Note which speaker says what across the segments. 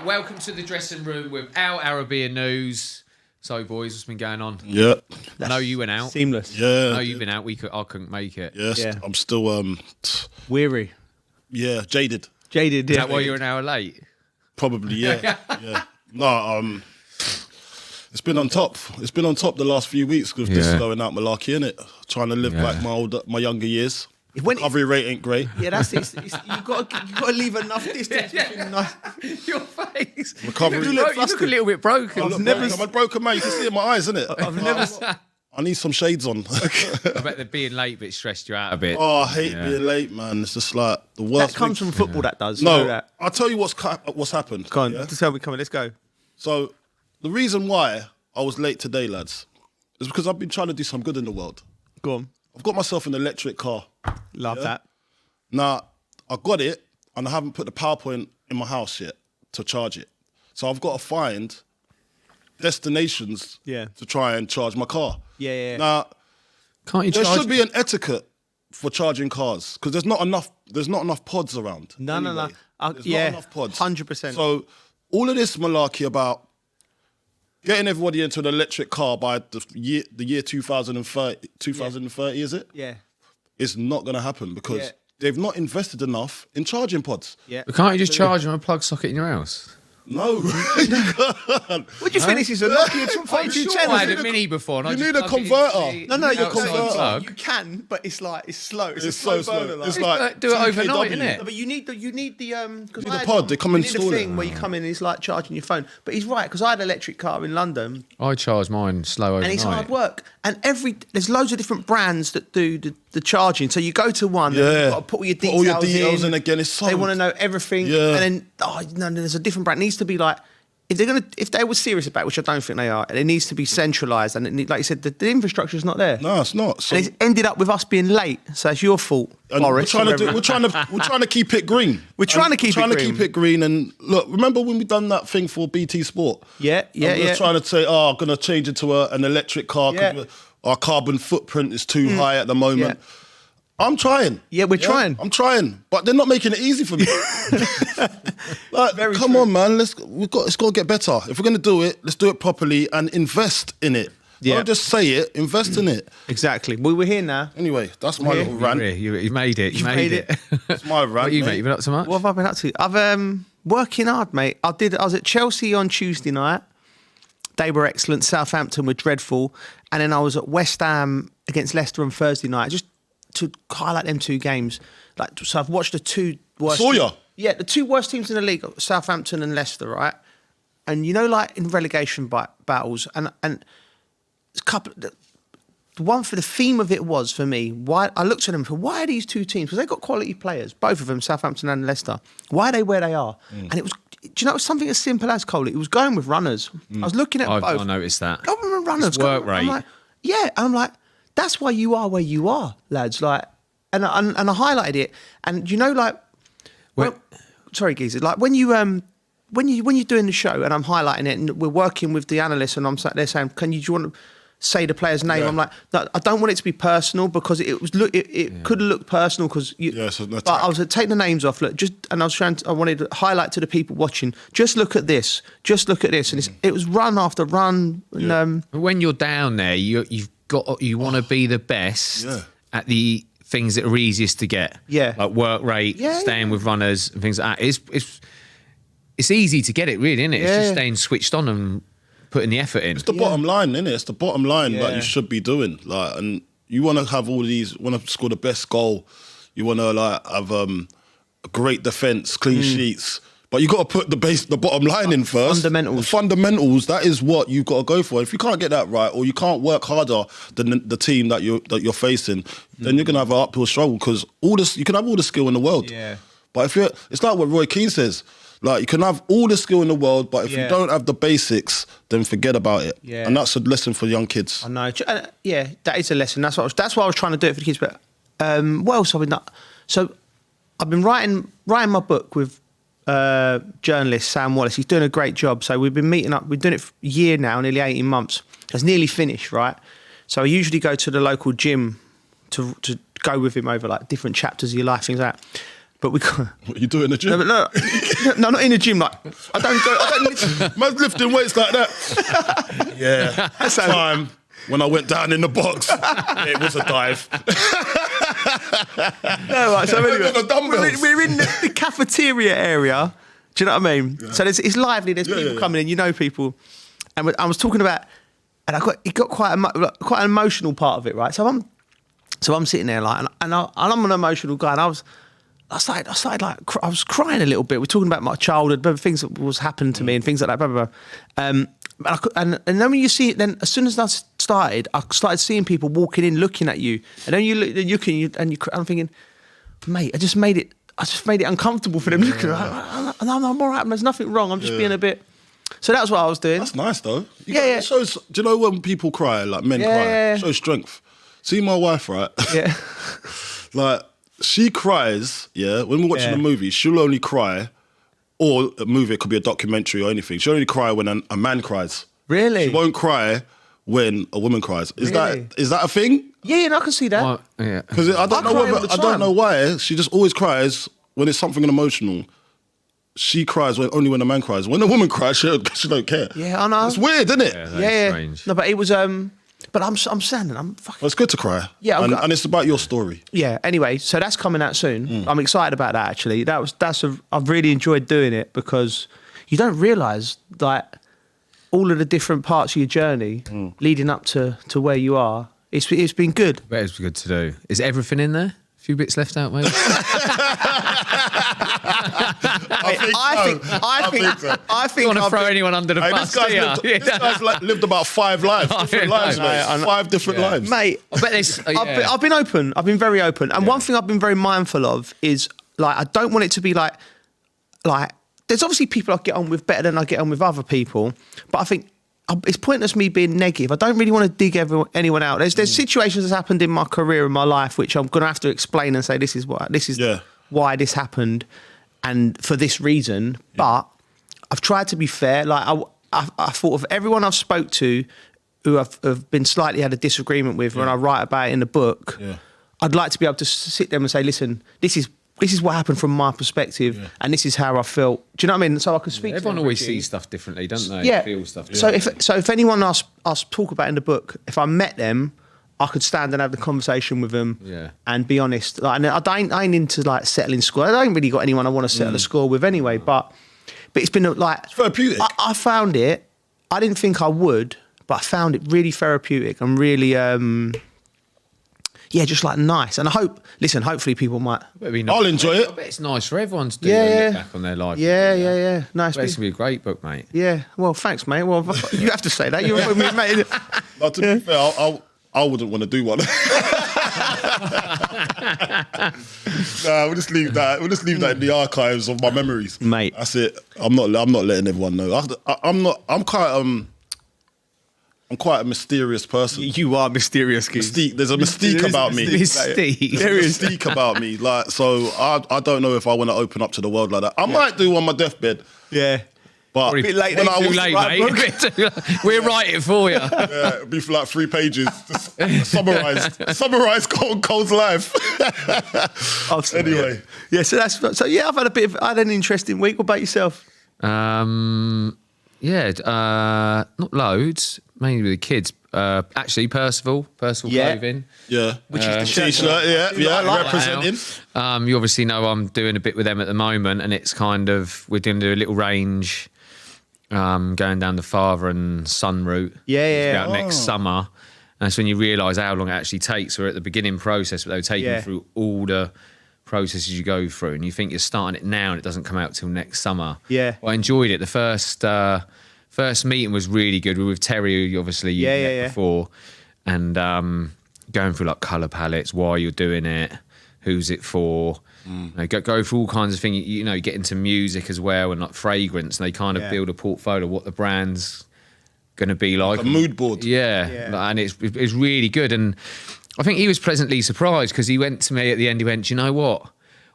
Speaker 1: welcome to the dressing room with our Arabiya news. So, boys, what's been going on?
Speaker 2: Yeah.
Speaker 1: I know you went out.
Speaker 3: Seamless.
Speaker 2: Yeah.
Speaker 1: I know you've been out. I couldn't make it.
Speaker 2: Yes,
Speaker 3: Yeah.
Speaker 2: I'm still
Speaker 3: Weary.
Speaker 2: jaded.
Speaker 3: Jaded,
Speaker 1: Is
Speaker 3: yeah.
Speaker 1: that why you're an hour late?
Speaker 2: Probably, yeah. Yeah. No, it's been on top. It's been on top the last few weeks with this going out malarkey, innit? Trying to live like my younger years.
Speaker 3: When
Speaker 2: Recovery rate ain't great.
Speaker 3: Yeah, that's it. You've got to leave enough distance between
Speaker 1: Your face.
Speaker 2: Recovery.
Speaker 1: You look a little bit broken.
Speaker 2: I'm a broken man. You can see it in my eyes, innit? I need some shades on.
Speaker 1: I bet the being late bit stressed you out a bit.
Speaker 2: Oh, I hate being late, man. It's just like the worst.
Speaker 3: That comes from football, that does.
Speaker 2: No,
Speaker 3: You know that.
Speaker 2: I'll tell you what's happened.
Speaker 3: Go on,
Speaker 2: yeah?
Speaker 3: just tell me, come on, let's go.
Speaker 2: So, the reason why I was late today, lads, is because I've been trying to do some good in the world.
Speaker 3: Go on.
Speaker 2: I've got myself an electric car.
Speaker 3: Love that.
Speaker 2: Now, I got it, and I haven't put the power point in my house yet to charge it. So I've got to find destinations to try and charge my car.
Speaker 3: Yeah.
Speaker 2: Now,
Speaker 1: Can't you
Speaker 2: there
Speaker 1: charge?
Speaker 2: should be an etiquette for charging cars because there's not enough pods around.
Speaker 3: No.
Speaker 2: There's not enough pods.
Speaker 3: 100%.
Speaker 2: So all of this malarkey about getting everybody into an electric car by the year 2030, is it?
Speaker 3: Yeah.
Speaker 2: It's not going to happen because they've not invested enough in charging pods.
Speaker 3: Yeah.
Speaker 1: But can't you just charge them a plug socket in your house?
Speaker 2: No.
Speaker 3: What do you think this is? A Nokia 5210?
Speaker 1: I had a Mini before. And
Speaker 2: You
Speaker 1: I just
Speaker 2: need a
Speaker 1: plug it into
Speaker 2: converter.
Speaker 1: the
Speaker 3: No, you're
Speaker 1: outside
Speaker 2: converter.
Speaker 1: plug.
Speaker 3: You can, but it's slow. It's a
Speaker 2: It's
Speaker 3: slow
Speaker 2: so
Speaker 3: burner.
Speaker 2: slow.
Speaker 3: Like.
Speaker 2: It's like
Speaker 1: Do it overnight,
Speaker 2: 2 kW.
Speaker 1: innit?
Speaker 3: No, but you need the because
Speaker 2: need the pod, they come and install
Speaker 3: You need
Speaker 2: it.
Speaker 3: a thing where you come in and it's like charging your phone. But he's right because I had an electric car in London
Speaker 1: I charge mine slow overnight.
Speaker 3: and it's hard work. And there's loads of different brands that do the charging. So you go to one, and you've got to put all your details,
Speaker 2: in again. It's so
Speaker 3: They want to know everything,
Speaker 2: Yeah.
Speaker 3: and then there's a different brand. It needs to be like if they were serious about it, which I don't think they are, it needs to be centralised. And like you said, the infrastructure is not there.
Speaker 2: No, it's not. So,
Speaker 3: And it's ended up with us being late, so it's your fault,
Speaker 2: and
Speaker 3: Boris.
Speaker 2: we're trying to keep it green.
Speaker 3: We're trying to keep it green.
Speaker 2: And look, remember when we done that thing for BT Sport?
Speaker 3: Yeah.
Speaker 2: We're trying to say, I'm going to change it to an electric car because
Speaker 3: Yeah.
Speaker 2: our carbon footprint is too high at the moment.
Speaker 3: Yeah.
Speaker 2: I'm trying.
Speaker 3: Yeah, we're trying.
Speaker 2: I'm trying, but they're not making it easy for me. Come
Speaker 3: true.
Speaker 2: on, man. It's got to get better. If we're going to do it, let's do it properly and invest in it.
Speaker 3: Yeah.
Speaker 2: Don't just say it. Invest in it.
Speaker 3: Exactly. We're here now.
Speaker 2: Anyway, that's my
Speaker 3: Yeah.
Speaker 2: little rant.
Speaker 1: You made it. You made it.
Speaker 2: That's my rant.
Speaker 1: What you,
Speaker 2: mate.
Speaker 1: mate? You been up to much?
Speaker 3: What have I been up to? I've working hard, mate. I was at Chelsea on Tuesday night. They were excellent. Southampton were dreadful. And then I was at West Ham against Leicester on Thursday night. Just to highlight them two games. So I've watched the two worst.
Speaker 2: Saw ya?
Speaker 3: Yeah, the two worst teams in the league, Southampton and Leicester, right? And like in relegation battles, and a couple. The one for the theme of it was for me. Why I looked at them for why are these two teams? Because they got quality players, both of them, Southampton and Leicester. Why are they where they are? And it was. Do you know it was something as simple as Cole? It was going with runners. I was looking at both.
Speaker 1: I noticed that.
Speaker 3: Going with runners.
Speaker 1: It's work rate.
Speaker 3: I'm like, yeah, and I'm like, that's why you are where you are, lads. Like, and I highlighted it. And sorry, geezer. Like when you're doing the show and I'm highlighting it and we're working with the analysts and they're saying, do you want to say the player's name?
Speaker 2: Yeah.
Speaker 3: I'm like, no, I don't want it to be personal because it could have looked personal because but I was taking the names off. Look, and I wanted to highlight to the people watching. Just look at this. And it was run after run.
Speaker 2: Yeah.
Speaker 3: And,
Speaker 1: When you're down there, you want to be the best at the things that are easiest to get.
Speaker 3: Yeah.
Speaker 1: Like work rate, staying with runners and things like that. It's easy to get it, really, isn't it? It's just staying switched on and putting the effort in.
Speaker 2: It's the bottom line, innit? It's the bottom line that you should be doing. Like, and you want to have all these. Want to score the best goal. You want to have a great defense, clean sheets. But you got to put the bottom line in first.
Speaker 3: Fundamentals.
Speaker 2: The fundamentals. That is what you've got to go for. If you can't get that right, or you can't work harder than the team that you're facing, then you're gonna have an uphill struggle. Because you can have all the skill in the world.
Speaker 3: Yeah.
Speaker 2: But it's like what Roy Keane says. Like, you can have all the skill in the world, but if you don't have the basics, then forget about it.
Speaker 3: Yeah.
Speaker 2: And that's a lesson for young kids.
Speaker 3: I know. Yeah, that is a lesson. That's why I was trying to do it for the kids. But what else have I been done? So I've been writing my book with journalist Sam Wallace. He's doing a great job. So we've been meeting up. We're doing it for a year now, nearly 18 months. It's nearly finished, right? So I usually go to the local gym to go with him over like different chapters of your life, things like that. but we got.
Speaker 2: What you do in the gym?
Speaker 3: No, not in the gym. Like I don't listen.
Speaker 2: Man's lifting weights like that. Yeah.
Speaker 3: That's
Speaker 2: Time when I went down in the box, it was a dive.
Speaker 3: No, right, so anyway,
Speaker 2: The dumbbells.
Speaker 3: we're in the cafeteria area. Do you know what I mean? Yeah. So it's lively. There's people coming in. You know people, and I was talking about, and it got quite an emotional part of it, right? So I'm sitting there like, and I'm an emotional guy, and I started like I was crying a little bit. We're talking about my childhood, but things that was happening to me and things like that. Blah, blah, blah. And then when you see it, then as soon as I started seeing people walking in, looking at you, and then you look, I'm thinking, mate, I just made it uncomfortable for them looking. And I'm all right. There's nothing wrong. I'm just being a bit. So that's what I was doing.
Speaker 2: That's nice though.
Speaker 3: Yeah.
Speaker 2: It shows. Do you know when people cry, like men cry? It shows strength. See my wife, right?
Speaker 3: Yeah.
Speaker 2: Like she cries. Yeah. When we're watching a movie, she'll only cry. Or a movie, it could be a documentary or anything. She'll only cry when a man cries.
Speaker 3: Really?
Speaker 2: She won't cry when a woman cries. Is that a thing?
Speaker 3: Yeah, I can see that.
Speaker 1: Well, yeah.
Speaker 2: Because I don't know why. She just always cries when it's something emotional. She cries only when a man cries. When a woman cries, she don't care.
Speaker 3: Yeah, I know.
Speaker 2: It's weird, isn't it?
Speaker 1: Yeah. Strange.
Speaker 3: No, but it was. But I'm standing. I'm fucking.
Speaker 2: Well, it's good to cry.
Speaker 3: Yeah,
Speaker 2: and it's about your story.
Speaker 3: Yeah. Anyway, so that's coming out soon. I'm excited about that. Actually, I've really enjoyed doing it because you don't realise like all of the different parts of your journey leading up to where you are. It's been good.
Speaker 1: But it's good to do. Is everything in there? A few bits left out, maybe.
Speaker 3: I think
Speaker 1: You want to throw anyone under the bus?
Speaker 2: This guy's lived about 5 lives, different lives, mate. 5 different lives,
Speaker 3: mate.
Speaker 1: But there's,
Speaker 3: I've been open. I've been very open. And one thing I've been very mindful of is like I don't want it to be like there's obviously people I get on with better than I get on with other people, but I think it's pointless me being negative. I don't really want to dig anyone out. There's situations that's happened in my career and my life which I'm going to have to explain and say this is why this happened and for this reason. But I've tried to be fair. Like I thought of everyone I've spoke to who have been slightly had a disagreement with when I write about it in the book. Yeah. I'd like to be able to sit them and say, listen, this is what happened from my perspective, and this is how I felt. Do you know what I mean? So I can speak.
Speaker 1: Everyone always sees stuff differently, don't they?
Speaker 3: Yeah.
Speaker 1: Feel stuff differently.
Speaker 3: So if anyone else talk about it in the book, if I met them, I could stand and have the conversation with them, and be honest. Like, and I ain't into like settling score. I ain't really got anyone I want to settle a score with anyway. But it's been like
Speaker 2: it's therapeutic.
Speaker 3: I found it. I didn't think I would, but I found it really therapeutic and really. Just like nice. And hopefully people might.
Speaker 2: I'll enjoy it.
Speaker 1: I bet it's nice for everyone to do look back on their life.
Speaker 3: Yeah. Nice.
Speaker 1: It's going to be a great book, mate.
Speaker 3: Yeah. Well, thanks, mate. Well, you have to say that. You're with me, mate.
Speaker 2: No, to be fair, I wouldn't want to do one. We'll just leave that. We'll just leave that in the archives of my memories,
Speaker 3: mate.
Speaker 2: That's it. I'm not letting everyone know. I'm quite a mysterious person.
Speaker 3: You are mysterious, Keith.
Speaker 2: Mystique. There's a mystique about me.
Speaker 1: Mystique.
Speaker 2: There is mystique about me. Like, so I don't know if I want to open up to the world like that. I might do on my deathbed.
Speaker 3: Yeah.
Speaker 2: But
Speaker 1: a bit late, mate. We'll write it for you.
Speaker 2: Yeah, it'll be for like 3 pages. Summarise Cole's life. Anyway.
Speaker 3: Yeah, I've had an interesting week. What about yourself?
Speaker 1: Not loads. Mainly with the kids. Actually, Percival Clothing.
Speaker 2: Yeah.
Speaker 3: Which is the
Speaker 2: T-shirt, representing.
Speaker 1: You obviously know I'm doing a bit with them at the moment, and it's kind of, we're doing a little range going down the father and son route.
Speaker 3: Yeah.
Speaker 1: Next summer. And that's when you realise how long it actually takes. We're at the beginning process, but they were taking through all the processes you go through, and you think you're starting it now and it doesn't come out till next summer.
Speaker 3: Yeah.
Speaker 1: Well, I enjoyed it. The first meeting was really good. We were with Terry, who obviously you met before, and going through like colour palettes, why you're doing it, who's it for. You know, go through all kinds of things. You know, you get into music as well and like fragrance, and they kind of build a portfolio of what the brand's going to be like.
Speaker 2: A mood board.
Speaker 1: Yeah. And it's really good. And I think he was pleasantly surprised because he went to me at the end, he went, "Do you know what?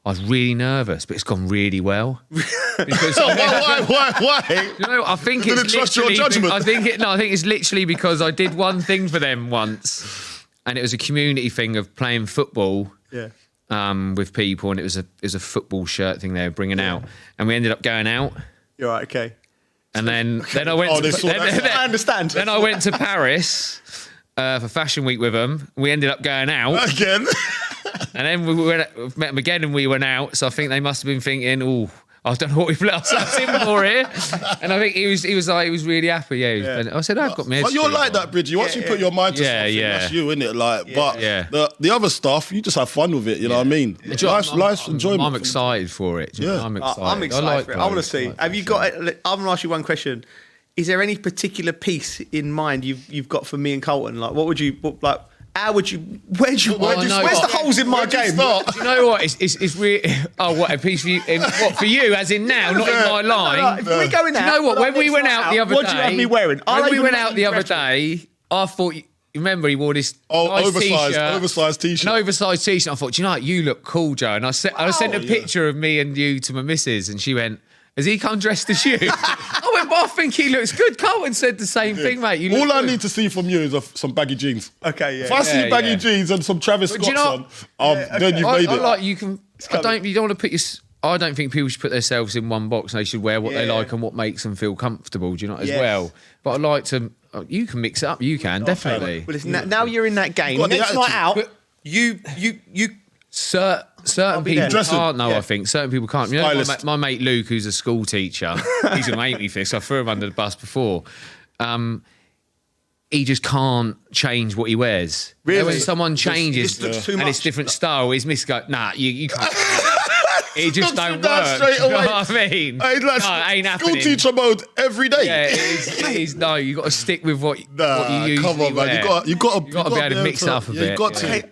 Speaker 1: I was really nervous, but it's gone really well." Because
Speaker 2: why?
Speaker 1: You know, I think
Speaker 2: you
Speaker 1: it's
Speaker 2: didn't trust your judgment.
Speaker 1: I think it's literally because I did one thing for them once, and it was a community thing of playing football.
Speaker 3: Yeah.
Speaker 1: with people, and it was a football shirt thing they were bringing out, and we ended up going out.
Speaker 3: You're right, okay.
Speaker 1: And then I went.
Speaker 3: I understand.
Speaker 1: Then I went to Paris for Fashion Week with them. We ended up going out
Speaker 2: Again.
Speaker 1: and then we met them again, and we went out. So I think they must have been thinking, "Oh, I don't know what we've let ourselves in for here." And I think he was really happy. Yeah, I said, "I've got me."
Speaker 2: But you're like that, Bridgie. Once you put your mind to something, that's you, innit? Like, but the other stuff, you just have fun with it. You know what I mean? Life's enjoyment.
Speaker 1: I'm excited for it. I'm excited.
Speaker 3: I'm excited for it. I want to see. Have you got? I'm going to ask you one question. Is there any particular piece in mind you've got for me and Carlton? Like, what would you like? How would you? Where's the holes in my game?
Speaker 1: Do you know what? It's really. Oh, what a piece for you? What for you? As in now, not in my line.
Speaker 3: If we're going out,
Speaker 1: do you know what? When we went out the other day,
Speaker 3: what do you have me wearing?
Speaker 1: When we went out the other day, I thought. Remember, he wore this nice
Speaker 2: oversized t-shirt.
Speaker 1: An oversized t-shirt. I thought, do you know what? You look cool, Joe. And I sent a picture of me and you to my missus, and she went, "Has he come dressed as you?" I went, "But I think he looks good." Carlton said the same thing, mate.
Speaker 2: All I need to see from you is some baggy jeans.
Speaker 3: Okay, yeah.
Speaker 2: If I see baggy jeans and some Travis Scott's then you've made it.
Speaker 1: Like you can. You don't want to put your. I don't think people should put themselves in one box. They should wear what they like and what makes them feel comfortable. Do you know as well? But I'd like to. You can mix it up. You can definitely.
Speaker 3: Well, now you're in that game. Next night out, you.
Speaker 1: Certain people can't know, I think. Certain people can't. You know, my mate Luke, who's a school teacher, he's going to make me for this. I threw him under the bus before. He just can't change what he wears.
Speaker 3: Really?
Speaker 1: You know, when someone changes
Speaker 3: and
Speaker 1: it's different style, his miss go, nah, you can't. It just don't work.
Speaker 2: Straight away.
Speaker 1: You know what I mean?
Speaker 2: Like,
Speaker 1: no, it ain't happening.
Speaker 2: School teacher mode every day.
Speaker 1: Yeah, it is. No, you got to stick with what you usually
Speaker 2: come on, man.
Speaker 1: wear.
Speaker 2: You got to
Speaker 1: be able to mix it up a bit.
Speaker 2: You got to.
Speaker 3: Okay,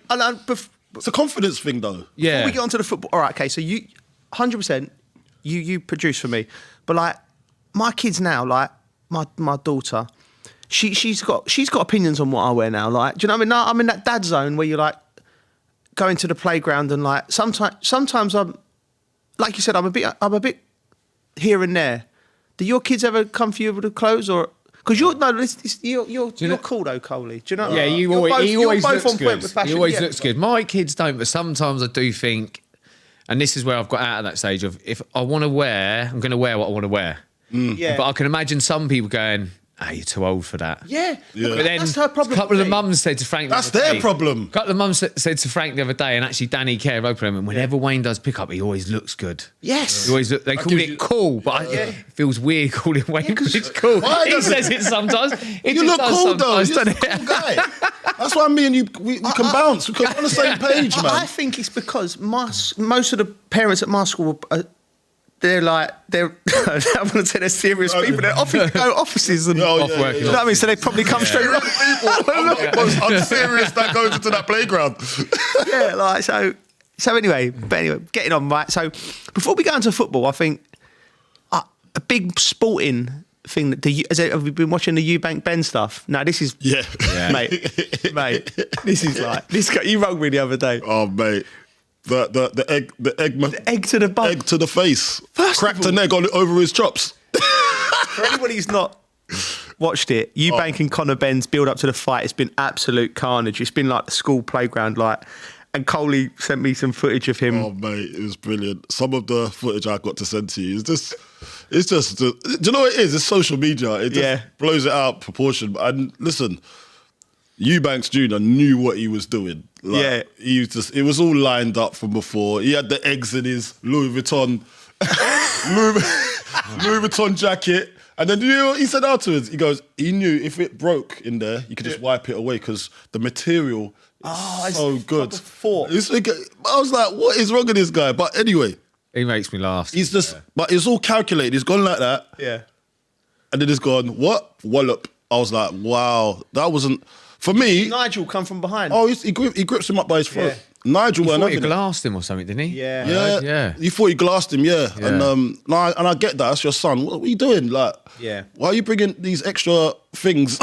Speaker 2: It's a confidence thing, though.
Speaker 3: Before we get onto the football, all right. Okay, so you, 100%, you produce for me, but like my kids now, like my daughter, she's got opinions on what I wear now. Like, do you know what I mean? Now I'm in that dad zone where you're like going to the playground and like sometimes I'm. Like you said, I'm a bit here and there. Do your kids ever come for you with the clothes, or because you're cool though, Coley? Do you know?
Speaker 1: Yeah, he always looks good. He always looks good. My kids don't, but sometimes I do think, and this is where I've got out of that stage of if I want to wear, I'm going to wear what I want to wear.
Speaker 3: Yeah.
Speaker 1: But I can imagine some people going, you're too old for that.
Speaker 3: Yeah.
Speaker 1: But then
Speaker 3: that's her problem.
Speaker 1: A couple of the mums said to Frank...
Speaker 2: That's their problem.
Speaker 1: A couple of the mums said to Frank the other day, and actually Danny Care of Open, whenever Wayne does pick up, he always looks good.
Speaker 3: Yes.
Speaker 1: He always they call it cool, but it feels weird calling Wayne because it's cool. He says it sometimes.
Speaker 2: You look cool, though. You're a cool guy. That's why me and you, we can bounce. We're on the same page, man.
Speaker 3: I think it's because most of the parents at my school they're I'm going to say they're serious people. They're offices and
Speaker 1: off work.
Speaker 3: You know what I mean? So they probably come straight around people.
Speaker 2: I'm most unserious that goes into that playground.
Speaker 3: Yeah, like so anyway, getting on, right. So before we go into football, I think a big sporting thing that have we been watching the Eubank Ben stuff? No, this is mate. This is like this guy, you rung me the other day.
Speaker 2: Oh, mate. The egg
Speaker 3: to the bum.
Speaker 2: Egg to the face. Cracked an egg over his chops.
Speaker 3: For anybody who's not watched it, Eubank and Conor Ben's build up to the fight, it's been absolute carnage. It's been like the school playground, like. And Coley sent me some footage of him.
Speaker 2: Oh, mate, it was brilliant. Some of the footage I got to send to you do you know what it is? It's social media. It just blows it out of proportion. And listen, Eubanks Jr. knew what he was doing. Like, it was all lined up from before. He had the eggs in his Louis Vuitton jacket. And then you know what he said afterwards? He goes, he knew if it broke in there, you could just wipe it away because the material is so good. I was like, what is wrong with this guy? But anyway.
Speaker 1: He makes me laugh.
Speaker 2: He's just, but it's all calculated. He's gone like that.
Speaker 3: Yeah.
Speaker 2: And then he's gone, what? Wallop. I was like, wow, that wasn't... For me...
Speaker 3: Nigel come from behind.
Speaker 2: Oh, he grips him up by his throat. Yeah. Nigel
Speaker 1: he
Speaker 2: went
Speaker 1: thought he glassed him or something, didn't he?
Speaker 2: Yeah. He thought he glassed him, And I get that. That's your son. What are you doing? Like, why are you bringing these extra things,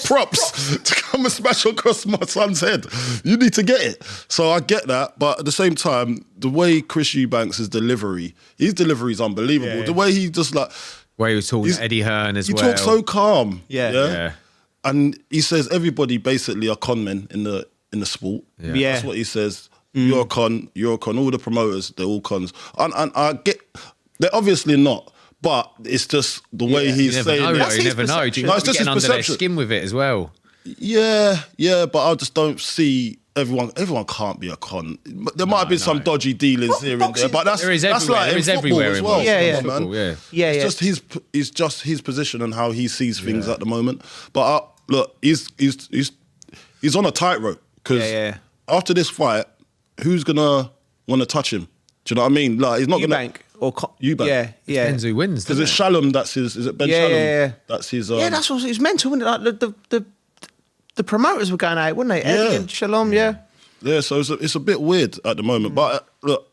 Speaker 2: props, to come and smash across my son's head? You need to get it. So I get that. But at the same time, the way Chris Eubanks' his delivery is unbelievable. Yeah. The way he just like...
Speaker 1: Where he was talking to Eddie Hearn as well.
Speaker 2: He talks so calm.
Speaker 3: Yeah.
Speaker 2: And he says everybody basically are con men in the sport.
Speaker 3: Yeah.
Speaker 2: That's what he says. You're a con. You're a con. All the promoters, they're all cons. And I get, they're obviously not, but it's just the way he's saying it.
Speaker 1: You never know.
Speaker 2: No, it's just his
Speaker 1: under their
Speaker 2: perception.
Speaker 1: skin with it as well.
Speaker 2: Yeah, but I just don't see everyone can't be a con. There might have been some dodgy dealings here and there, but that's like in football as well.
Speaker 1: Yeah.
Speaker 2: It's just his position and how he sees things at the moment. But look, he's on a tightrope because after this fight, who's gonna want to touch him? Do you know what I mean? Like he's not
Speaker 3: Eubank or
Speaker 2: Eubank.
Speaker 3: Yeah.
Speaker 1: Depends who wins.
Speaker 2: Because it's Shalom. That's his. Is it Ben Shalom? Yeah. That's his.
Speaker 3: That's what it's mental. Wasn't it? Like the promoters were going out, weren't they? Eddie and Shalom. Yeah.
Speaker 2: So it's a bit weird at the moment. But look,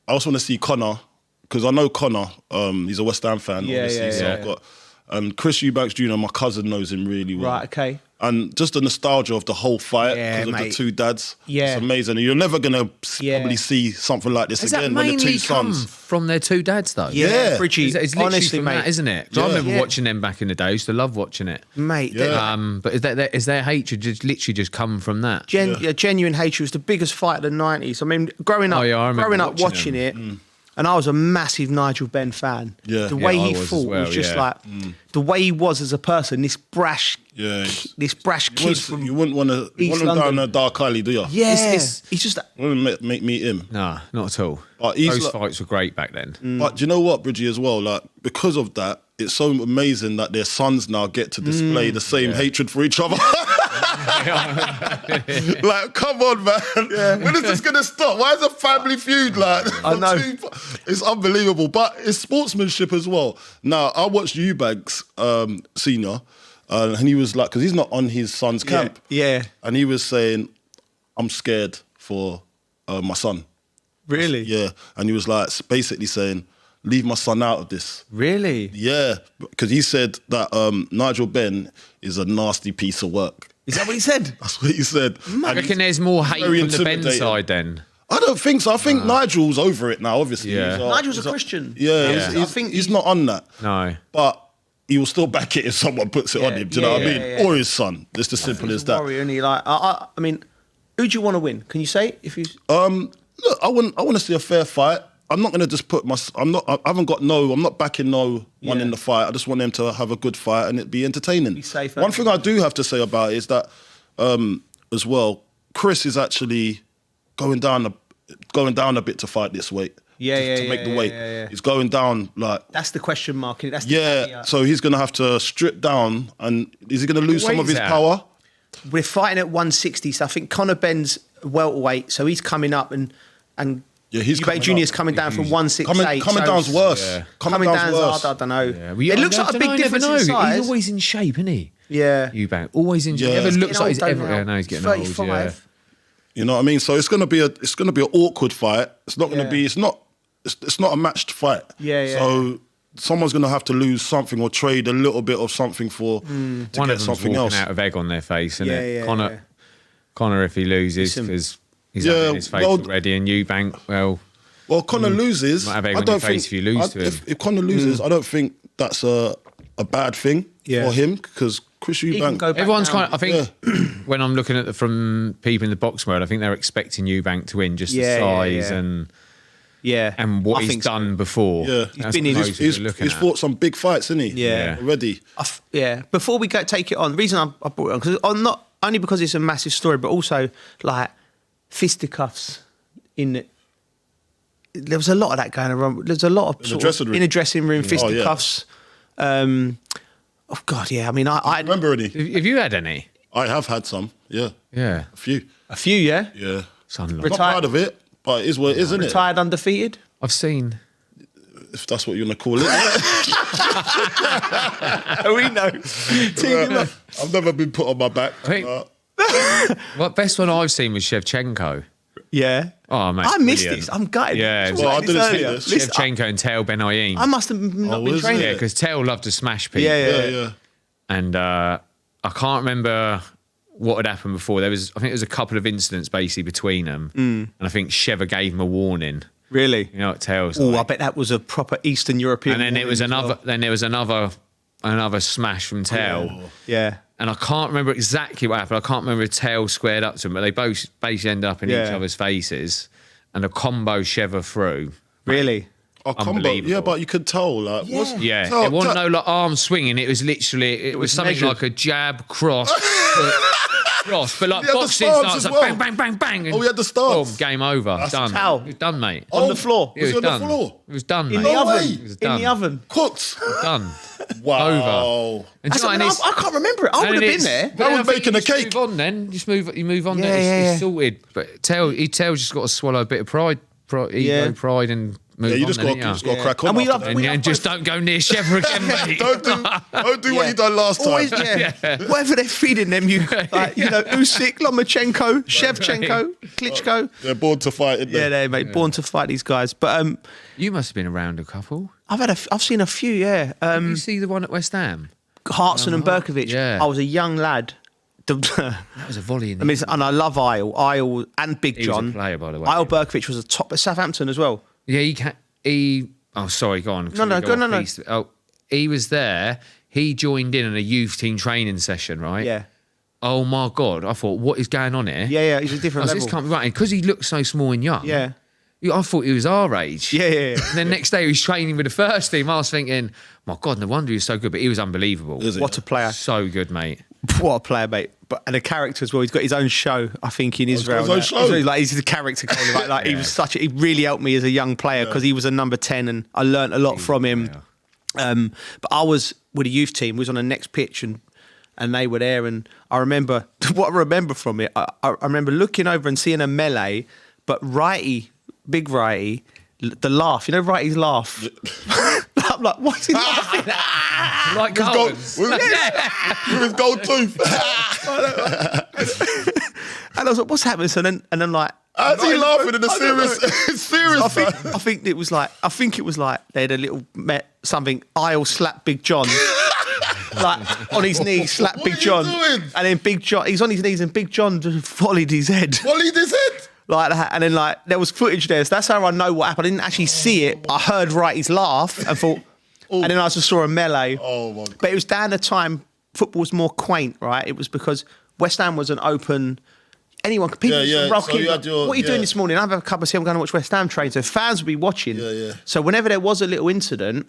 Speaker 2: I also want to see Connor because I know Connor. He's a West Ham fan. Obviously, so I've got Chris Eubanks Jr. My cousin knows him really well.
Speaker 3: Right. Okay.
Speaker 2: And just the nostalgia of the whole fight because of the two dads.
Speaker 3: Yeah.
Speaker 2: It's amazing. And you're never going to probably see something like this again when the two sons.
Speaker 1: From their two dads, though?
Speaker 2: Yeah.
Speaker 3: Bridgie,
Speaker 1: it's
Speaker 3: honestly,
Speaker 1: from
Speaker 3: mate.
Speaker 1: that, isn't it? 'Cause I remember watching them back in the day. I used to love watching it.
Speaker 3: Mate.
Speaker 1: But is their hatred literally just come from that?
Speaker 3: Genuine hatred was the biggest fight of the 90s. I mean, growing up watching it, and I was a massive Nigel Benn fan.
Speaker 2: Yeah.
Speaker 3: The way he fought was just like, the way he was as a person, this brash kid from
Speaker 2: you wouldn't want to down a dark alley, do you?
Speaker 3: Yeah. He's just...
Speaker 2: You wouldn't make meet him.
Speaker 1: Nah, not at all.
Speaker 2: But
Speaker 1: those fights were great back then.
Speaker 2: But do you know what, Bridgie, as well? Like, because of that, it's so amazing that their sons now get to display the same hatred for each other. Like, come on, man. When is this going to stop? Why is a family feud like?
Speaker 3: I know.
Speaker 2: It's unbelievable. But it's sportsmanship as well. Now, I watched Eubanks Senior, and he was like, because he's not on his son's camp.
Speaker 3: Yeah.
Speaker 2: And he was saying, I'm scared for my son.
Speaker 3: Really?
Speaker 2: Yeah. And he was like, basically saying, leave my son out of this.
Speaker 3: Really?
Speaker 2: Yeah. Because he said that Nigel Benn is a nasty piece of work.
Speaker 3: Is that what he said?
Speaker 2: That's what he said.
Speaker 1: I reckon there's more hate from the Ben side then.
Speaker 2: I don't think so. I think Nigel's over it now, obviously.
Speaker 3: Yeah. Nigel's a Christian.
Speaker 2: Yeah. I think he's not on that.
Speaker 1: No.
Speaker 2: But he will still back it if someone puts it on him. Do you know what I mean? Yeah. Or his son. It's as simple as that.
Speaker 3: Warrior, and he like, I mean, who do you want to win? Can you say if you?
Speaker 2: Look, I want to see a fair fight. I'm not going to just put I'm not backing no one in the fight. I just want them to have a good fight and it be entertaining.
Speaker 3: Be safe.
Speaker 2: One thing I do have to say about it is that, as well, Chris is actually going down a bit to fight this weight. To make the weight. Yeah. He's going down like...
Speaker 3: That's the question mark. That's the
Speaker 2: so he's going to have to strip down and is he going to lose some of his power?
Speaker 3: We're fighting at 160, so I think Conor Benn's welterweight, so he's coming up and Eubank Jr.'s coming down from 168.
Speaker 2: Coming down's worse. Yeah.
Speaker 3: Coming down's hard, I don't know. Yeah. It looks like a big difference in size.
Speaker 1: He's always in shape, isn't he?
Speaker 3: Yeah.
Speaker 1: Eubank, always in shape. Never looks like he's ever... No, he's getting 35. Old, yeah.
Speaker 2: You know what I mean? So it's going to be an awkward fight. It's not going to be... It's not a matched fight.
Speaker 3: Yeah.
Speaker 2: So someone's going to have to lose something or trade a little bit of something to
Speaker 1: one
Speaker 2: get
Speaker 1: of
Speaker 2: something else.
Speaker 1: Out of egg on their face, isn't it? Connor, if he loses, because he's having his face already, and Eubank,
Speaker 2: well, Connor loses.
Speaker 1: I don't think if you lose to him.
Speaker 2: If Connor loses, I don't think that's a bad thing for him because Chris Eubank.
Speaker 1: Everyone's kind of. I think when I'm looking at from people in the box world, I think they're expecting Eubank to win just the size and what he's done before.
Speaker 2: Yeah, he's fought some big fights, hasn't he?
Speaker 3: Yeah,
Speaker 2: already.
Speaker 3: Before we take it on, the reason I brought it on because not only because it's a massive story, but also like fisticuffs in. There was a lot of that going around. There's a lot of in a dressing room fisticuffs. Oh God, yeah. I mean, I
Speaker 2: remember any.
Speaker 1: Have you had any?
Speaker 2: I have had some. Yeah,
Speaker 1: a
Speaker 3: few. Yeah.
Speaker 2: Yeah.
Speaker 1: I'm
Speaker 2: not proud of it, but it is what it is, isn't it?
Speaker 3: Retired undefeated.
Speaker 1: I've seen.
Speaker 2: If that's what you want to call it.
Speaker 3: We know.
Speaker 2: I've never been put on my back.
Speaker 1: What best one I've seen was Shevchenko.
Speaker 3: Yeah.
Speaker 1: Oh, mate.
Speaker 3: I missed this. I'm gutted.
Speaker 2: Yeah. Well, I didn't see this.
Speaker 1: Shevchenko and Teo Ben-Ayin.
Speaker 3: I must have not been trained.
Speaker 1: Yeah, because Teo loved to smash people.
Speaker 3: Yeah.
Speaker 1: And I can't remember what had happened before. I think there was a couple of incidents basically between them. And I think Sheva gave him a warning.
Speaker 3: Really?
Speaker 1: You know what Teo's
Speaker 3: like. I bet that was a proper Eastern European.
Speaker 1: And then it was another. Then there was another another smash from Tell.
Speaker 3: Yeah.
Speaker 1: And I can't remember exactly what happened. I can't remember if Tell squared up to him, but they both basically ended up in each other's faces. And a combo Sheva through.
Speaker 3: Really?
Speaker 2: A combo, yeah, but you could tell, like,
Speaker 1: it wasn't no like arm swinging. It was literally, it was something
Speaker 3: measured.
Speaker 1: like a jab, cross, cross, but like
Speaker 2: He had the
Speaker 1: boxing
Speaker 2: stance
Speaker 1: starts,
Speaker 2: as
Speaker 1: like
Speaker 2: well.
Speaker 1: bang, bang, bang. And
Speaker 2: Oh, he had the stance.
Speaker 1: Boom, game over. Done.
Speaker 3: Towel.
Speaker 1: It was done, mate.
Speaker 3: On the floor.
Speaker 1: It was
Speaker 2: on the
Speaker 1: done.
Speaker 2: floor?
Speaker 1: It was done,
Speaker 3: In
Speaker 1: mate.
Speaker 3: the
Speaker 2: No
Speaker 3: oven.
Speaker 2: way.
Speaker 1: It was
Speaker 3: In
Speaker 1: done.
Speaker 3: the oven.
Speaker 2: Cooked.
Speaker 1: Done.
Speaker 2: Wow.
Speaker 1: Over. And do you know what, and it's-
Speaker 3: I can't remember it. I would have been there.
Speaker 2: That was
Speaker 1: I think
Speaker 2: making
Speaker 1: you
Speaker 2: a
Speaker 1: just
Speaker 2: cake.
Speaker 1: Move on then. You move on.
Speaker 3: Yeah,
Speaker 1: then.
Speaker 3: yeah,
Speaker 1: It's sorted. But Tell's just got to swallow a bit of pride, ego, pride, and move
Speaker 2: Yeah, you
Speaker 1: on.
Speaker 2: just
Speaker 1: then,
Speaker 2: got to crack on.
Speaker 3: And we
Speaker 2: after
Speaker 3: love-
Speaker 2: that.
Speaker 1: And, and just don't go near Sheva again, mate.
Speaker 2: Don't do what you done last time.
Speaker 3: Always, whatever they're feeding them, like, you know, Usyk, Lomachenko, Shevchenko, Klitschko.
Speaker 2: They're born to fight, isn't they?
Speaker 3: Yeah, they mate, born to fight these guys. But
Speaker 1: You must have been around a couple.
Speaker 3: I've seen a few. Yeah,
Speaker 1: You see the one at West Ham?
Speaker 3: Hartson and Berkovic.
Speaker 1: Yeah.
Speaker 3: I was a young lad.
Speaker 1: That was a volley in the
Speaker 3: And I love Isle and Big
Speaker 1: He was a
Speaker 3: John.
Speaker 1: player, by the way.
Speaker 3: Isle Berkovic was a top at Southampton as well.
Speaker 1: Yeah, oh, sorry, go on.
Speaker 3: No.
Speaker 1: Oh, he was there. He joined in a youth team training session, right?
Speaker 3: Yeah.
Speaker 1: Oh, my God. I thought, what is going on here?
Speaker 3: Yeah, he's a different
Speaker 1: This
Speaker 3: level.
Speaker 1: can't be right. Because he looked so small and young.
Speaker 3: Yeah.
Speaker 1: I thought he was our age.
Speaker 3: Yeah.
Speaker 1: And then next day he was training with the first team. I was thinking, my God, no wonder he was so good. But he was unbelievable.
Speaker 2: Is he?
Speaker 3: What a player.
Speaker 1: So good, mate.
Speaker 3: What a player, mate. And a character as well. He's got his own show, I think, in Israel.
Speaker 2: his own show?
Speaker 3: Like, he's the character kind of like he was he really helped me as a young player because he was a number 10 and I learnt a lot from him. But I was with a youth team, we was on the next pitch and they were there, and I remember what I remember from it. I remember looking over and seeing a melee, but Big Righty, the laugh, you know, Righty's laugh. I'm like, what's he laughing at?
Speaker 1: Like
Speaker 2: With his gold tooth.
Speaker 3: And I was like, what's happening? So then like,
Speaker 2: How's he laughing in a serious
Speaker 3: I think it was like they had a little something. I'll slap Big John. Like on his knees, slap Big John.
Speaker 2: Doing?
Speaker 3: And then Big John, he's on his knees and Big John just volleyed his head.
Speaker 2: Volleyed his head?
Speaker 3: Like that. And then like there was footage there. So that's how I know what happened. I didn't actually see it, but I heard Righty's laugh and thought, and then I just saw a melee.
Speaker 2: Oh my God.
Speaker 3: But it was down the time football was more quaint, right? It was because West Ham was an open. Anyone could people
Speaker 2: Yeah.
Speaker 3: rock
Speaker 2: So
Speaker 3: in.
Speaker 2: you had your-
Speaker 3: What are you doing
Speaker 2: yeah.
Speaker 3: this morning? I have a cup of tea. I'm going to watch West Ham train. So fans would be watching.
Speaker 2: Yeah.
Speaker 3: So whenever there was a little incident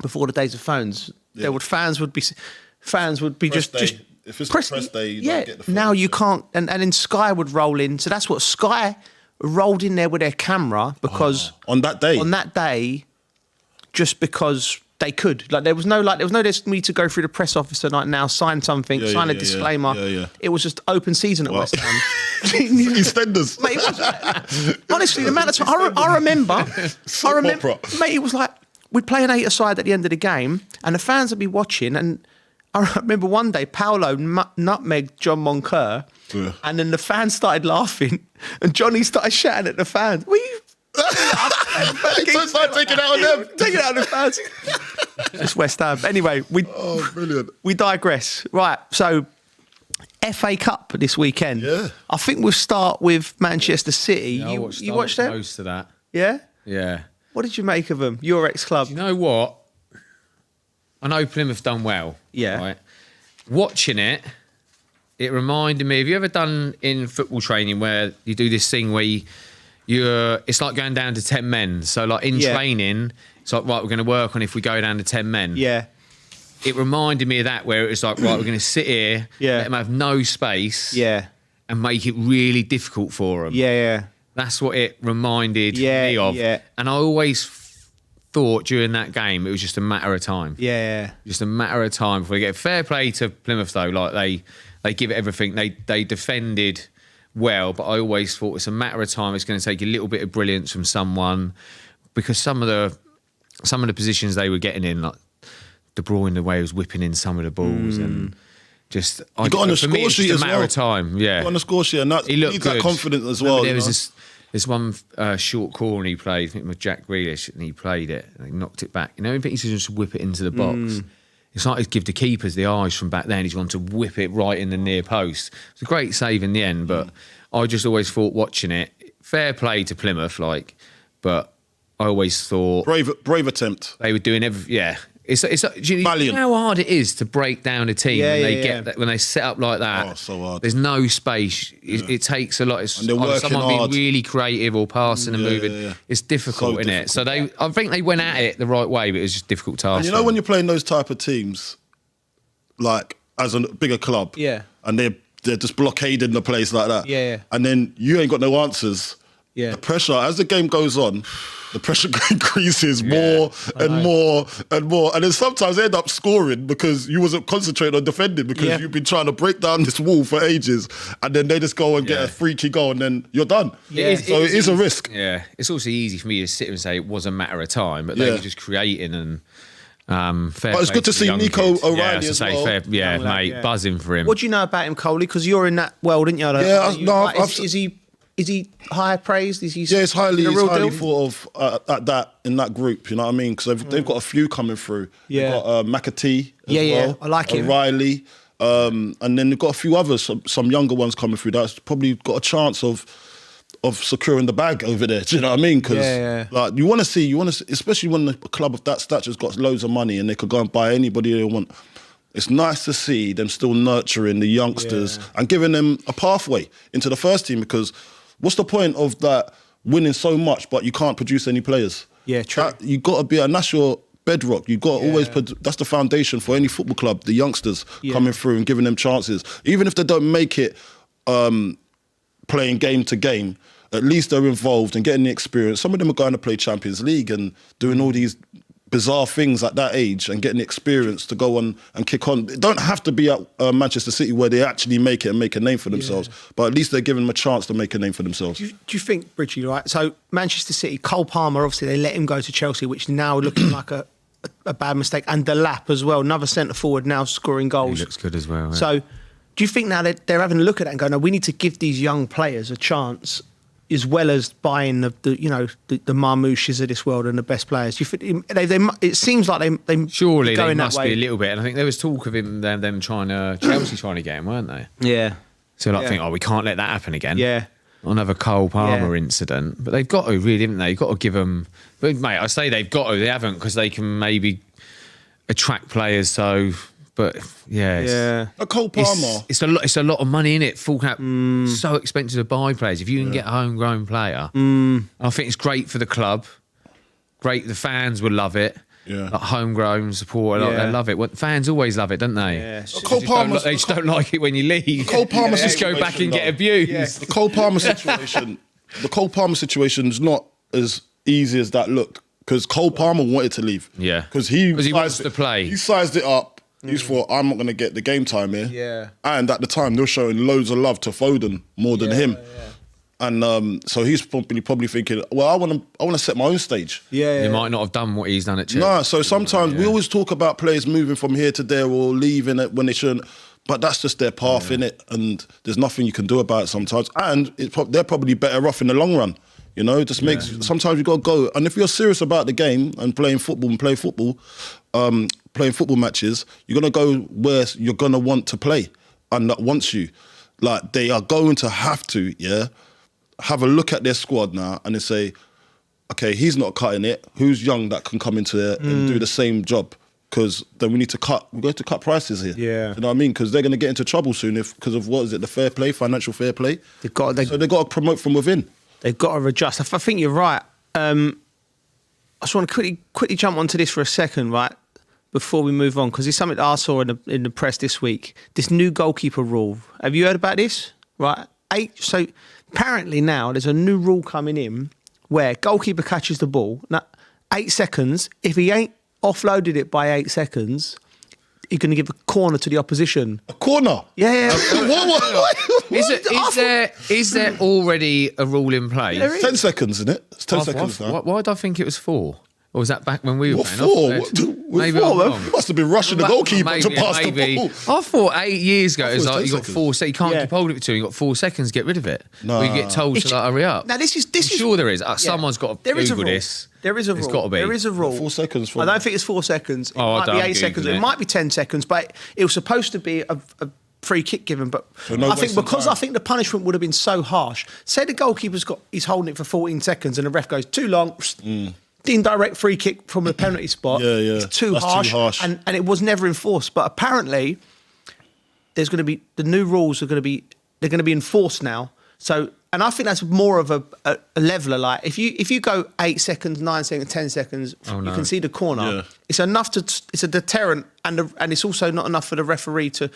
Speaker 3: before the days of phones, fans would be
Speaker 2: Press
Speaker 3: just
Speaker 2: day. If it's press day, you don't get the
Speaker 3: now
Speaker 2: footage,
Speaker 3: you can't. And then Sky would roll in. So that's what Sky rolled in there with their camera because
Speaker 2: on that day,
Speaker 3: just because they could. Like there was no need to go through the press officer like now sign something, sign a disclaimer.
Speaker 2: Yeah.
Speaker 3: It was just open season at West Ham.
Speaker 2: EastEnders.
Speaker 3: Mate, it was, honestly, the amount of time I remember, mate, it was like we'd play an 8-a-side at the end of the game, and the fans would be watching. And I remember one day, Paolo nutmegged John Moncur, and then the fans started laughing, and Johnny started shouting at the fans.
Speaker 2: Start taking out on them.
Speaker 3: Taking out on the fans. It's West Ham. Anyway,
Speaker 2: Brilliant.
Speaker 3: we digress. Right, so FA Cup this weekend.
Speaker 2: Yeah.
Speaker 3: I think we'll start with Manchester City.
Speaker 1: Yeah,
Speaker 3: you watched that?
Speaker 1: most of that.
Speaker 3: Yeah?
Speaker 1: Yeah.
Speaker 3: What did you make of them? Your ex-club.
Speaker 1: You know what? I know Plymouth done well.
Speaker 3: Yeah.
Speaker 1: Right? Watching it, it reminded me. Have you ever done in football training where you do this thing where it's like going down to 10 men. So like in training, it's like, right, we're going to work on if we go down to 10 men.
Speaker 3: Yeah.
Speaker 1: It reminded me of that where it was like, right, we're going to sit here, let them have no space, and make it really difficult for them.
Speaker 3: Yeah.
Speaker 1: That's what it reminded me of.
Speaker 3: Yeah.
Speaker 1: And I always thought during that game it was just a matter of time.
Speaker 3: Yeah.
Speaker 1: Just a matter of time before they get fair play to Plymouth though. Like they give it everything. They defended well, but I always thought it's a matter of time. It's going to take a little bit of brilliance from someone because some of the positions they were getting in, like De Bruyne, the way he was whipping in some of the balls and just
Speaker 2: You got on the score sheet as well.
Speaker 1: a matter of time. Yeah,
Speaker 2: Got on the score sheet, and that
Speaker 1: he looked
Speaker 2: needs
Speaker 1: good.
Speaker 2: that confidence as well.
Speaker 1: There was this one short corner he played, I think with Jack Grealish, and he played it and he knocked it back. You know, he used to just whip it into the box. It's like he'd give the keepers the eyes from back then. He's gone to whip it right in the near post. It's a great save in the end, but I just always thought watching it, fair play to Plymouth, but I always thought
Speaker 2: brave attempt.
Speaker 1: they were doing Do you know how hard it is to break down a team when they get that, when they set up like that?
Speaker 2: Oh, so hard.
Speaker 1: There's no space. It takes a lot. It's
Speaker 2: and they're working
Speaker 1: someone
Speaker 2: hard.
Speaker 1: being really creative or passing and moving. It's difficult, isn't it? So I think they went at it the right way, but it was just a difficult task.
Speaker 2: And you know when you're playing those type of teams, like as a bigger club, and they're just blockading the place like that, and then you ain't got no answers. The pressure as the game goes on. The pressure increases more and more and more. And then sometimes they end up scoring because you wasn't concentrating on defending because you've been trying to break down this wall for ages. And then they just go and get a freaky goal and then you're done. So it is a risk.
Speaker 1: Yeah. It's also easy for me to sit and say it was a matter of time, but they were just creating and fair
Speaker 2: But it's good to see Nico O'Reilly as well.
Speaker 1: Mate, buzzing for him.
Speaker 3: What do you know about him, Coley? Because you're in that world, aren't you? Is he high praised? Is he?
Speaker 2: It's highly thought of in that group. You know what I mean? Because they've got a few coming through. They've got McAtee as well.
Speaker 3: I like him.
Speaker 2: O'Reilly, and then they've got a few others, some younger ones coming through. That's probably got a chance of securing the bag over there. Do you know what I mean? Because like you want to see, especially when a club of that stature's got loads of money and they could go and buy anybody they want. It's nice to see them still nurturing the youngsters and giving them a pathway into the first team because. What's the point of that winning so much but you can't produce any players? Yeah, true. You got to be, and that's your bedrock. You got to always, that's the foundation for any football club, the youngsters coming through and giving them chances. Even if they don't make it playing game to game, at least they're involved and getting the experience. Some of them are going to play Champions League and doing all these bizarre things at that age and getting the experience to go on and kick on. It don't have to be at Manchester City where they actually make it and make a name for themselves, but at least they're giving them a chance to make a name for themselves.
Speaker 3: Do you think, Bridgie, right? So Manchester City, Cole Palmer, obviously they let him go to Chelsea, which now looking like a bad mistake, and Delap as well, another centre forward now scoring goals.
Speaker 1: He looks good as well.
Speaker 3: So do you think now they're having a look at that and going, no, we need to give these young players a chance as well as buying the Marmoushes of this world and the best players? Do you think it seems like they
Speaker 1: surely
Speaker 3: going
Speaker 1: they must
Speaker 3: that way.
Speaker 1: be a little bit, and I think there was talk of them trying to Chelsea trying to get him, weren't they?
Speaker 3: Yeah.
Speaker 1: So I think, we can't let that happen again.
Speaker 3: Yeah.
Speaker 1: Another Cole Palmer incident, but they've got to really, haven't they? You've got to give them. But mate, I say they've got to. They haven't because they can maybe attract players. So. But
Speaker 2: a Cole Palmer.
Speaker 1: It's a lot of money in it. Forking out so expensive to buy players. If you can get a homegrown player, I think it's great for the club. Great, the fans will love it. Yeah, like homegrown support, they love it. Fans always love it, don't they?
Speaker 3: Yeah.
Speaker 1: They just don't like it when you leave.
Speaker 2: Cole Palmer
Speaker 1: just go back and get abused.
Speaker 2: Yeah. The Cole Palmer situation. The Cole Palmer situation is not as easy as that looked because Cole Palmer wanted to leave.
Speaker 1: Yeah,
Speaker 2: because he
Speaker 1: wants to play.
Speaker 2: He sized it up. He thought, I'm not going to get the game time here. Yeah. And at the time, they were showing loads of love to Foden more than him. Yeah. And so he's probably thinking, well, I want to set my own stage.
Speaker 1: Yeah. He might not have done what he's done at Chelsea.
Speaker 2: No, so sometimes we always talk about players moving from here to there or leaving it when they shouldn't. But that's just their path, innit? And there's nothing you can do about it sometimes. And they're probably better off in the long run. You know, it just makes, sometimes you got to go. And if you're serious about the game and playing football and playing football matches, you're going to go where you're going to want to play and that wants you. Like, they are going to have to, have a look at their squad now and they say, okay, he's not cutting it. Who's young that can come into there and do the same job? Because then we go to cut prices here. Yeah. You know what I mean? Because they're going to get into trouble soon because of, the fair play, financial fair play. So they've got to promote from within. They've
Speaker 3: got to adjust. I think you're right. I just want to quickly jump onto this for a second, right? Before we move on, because it's something that I saw in the press this week. This new goalkeeper rule. Have you heard about this? Right. So apparently now there's a new rule coming in where goalkeeper catches the ball. Now, 8 seconds. If he ain't offloaded it by 8 seconds, you're going to give a corner to the opposition.
Speaker 2: A corner?
Speaker 3: Yeah.
Speaker 2: What?
Speaker 1: Is there already a rule in place?
Speaker 2: 10 seconds, isn't it? It's 10 seconds now.
Speaker 1: Why did I think it was 4? Or was that back when we were
Speaker 2: playing?
Speaker 1: Maybe
Speaker 2: I'm wrong. You must have been rushing the goalkeeper to pass the ball.
Speaker 1: I thought 8 years ago it was like you got 4 seconds. You can't keep hold of it too. You got 4 seconds. Get rid of it. No, you get told to hurry up.
Speaker 3: Now this is.
Speaker 1: I'm sure there is. Someone's got to Google this.
Speaker 3: There is a rule.
Speaker 1: It's got to be.
Speaker 3: There is a rule.
Speaker 2: 4 seconds.
Speaker 3: I don't think it's 4 seconds. It might be 8 seconds. It might be 10 seconds. But it was supposed to be a free kick given. But I think the punishment would have been so harsh. Say the goalkeeper's he's holding it for 14 seconds and the ref goes too long. indirect free kick from the penalty spot. It's too harsh. And it was never enforced. But apparently, there's going to be the new rules they're going to be enforced now. So, and I think that's more of a leveler. Like if you go 8 seconds, 9 seconds, 10 seconds, you can see the corner. Yeah. It's enough it's a deterrent, and it's also not enough for the referee to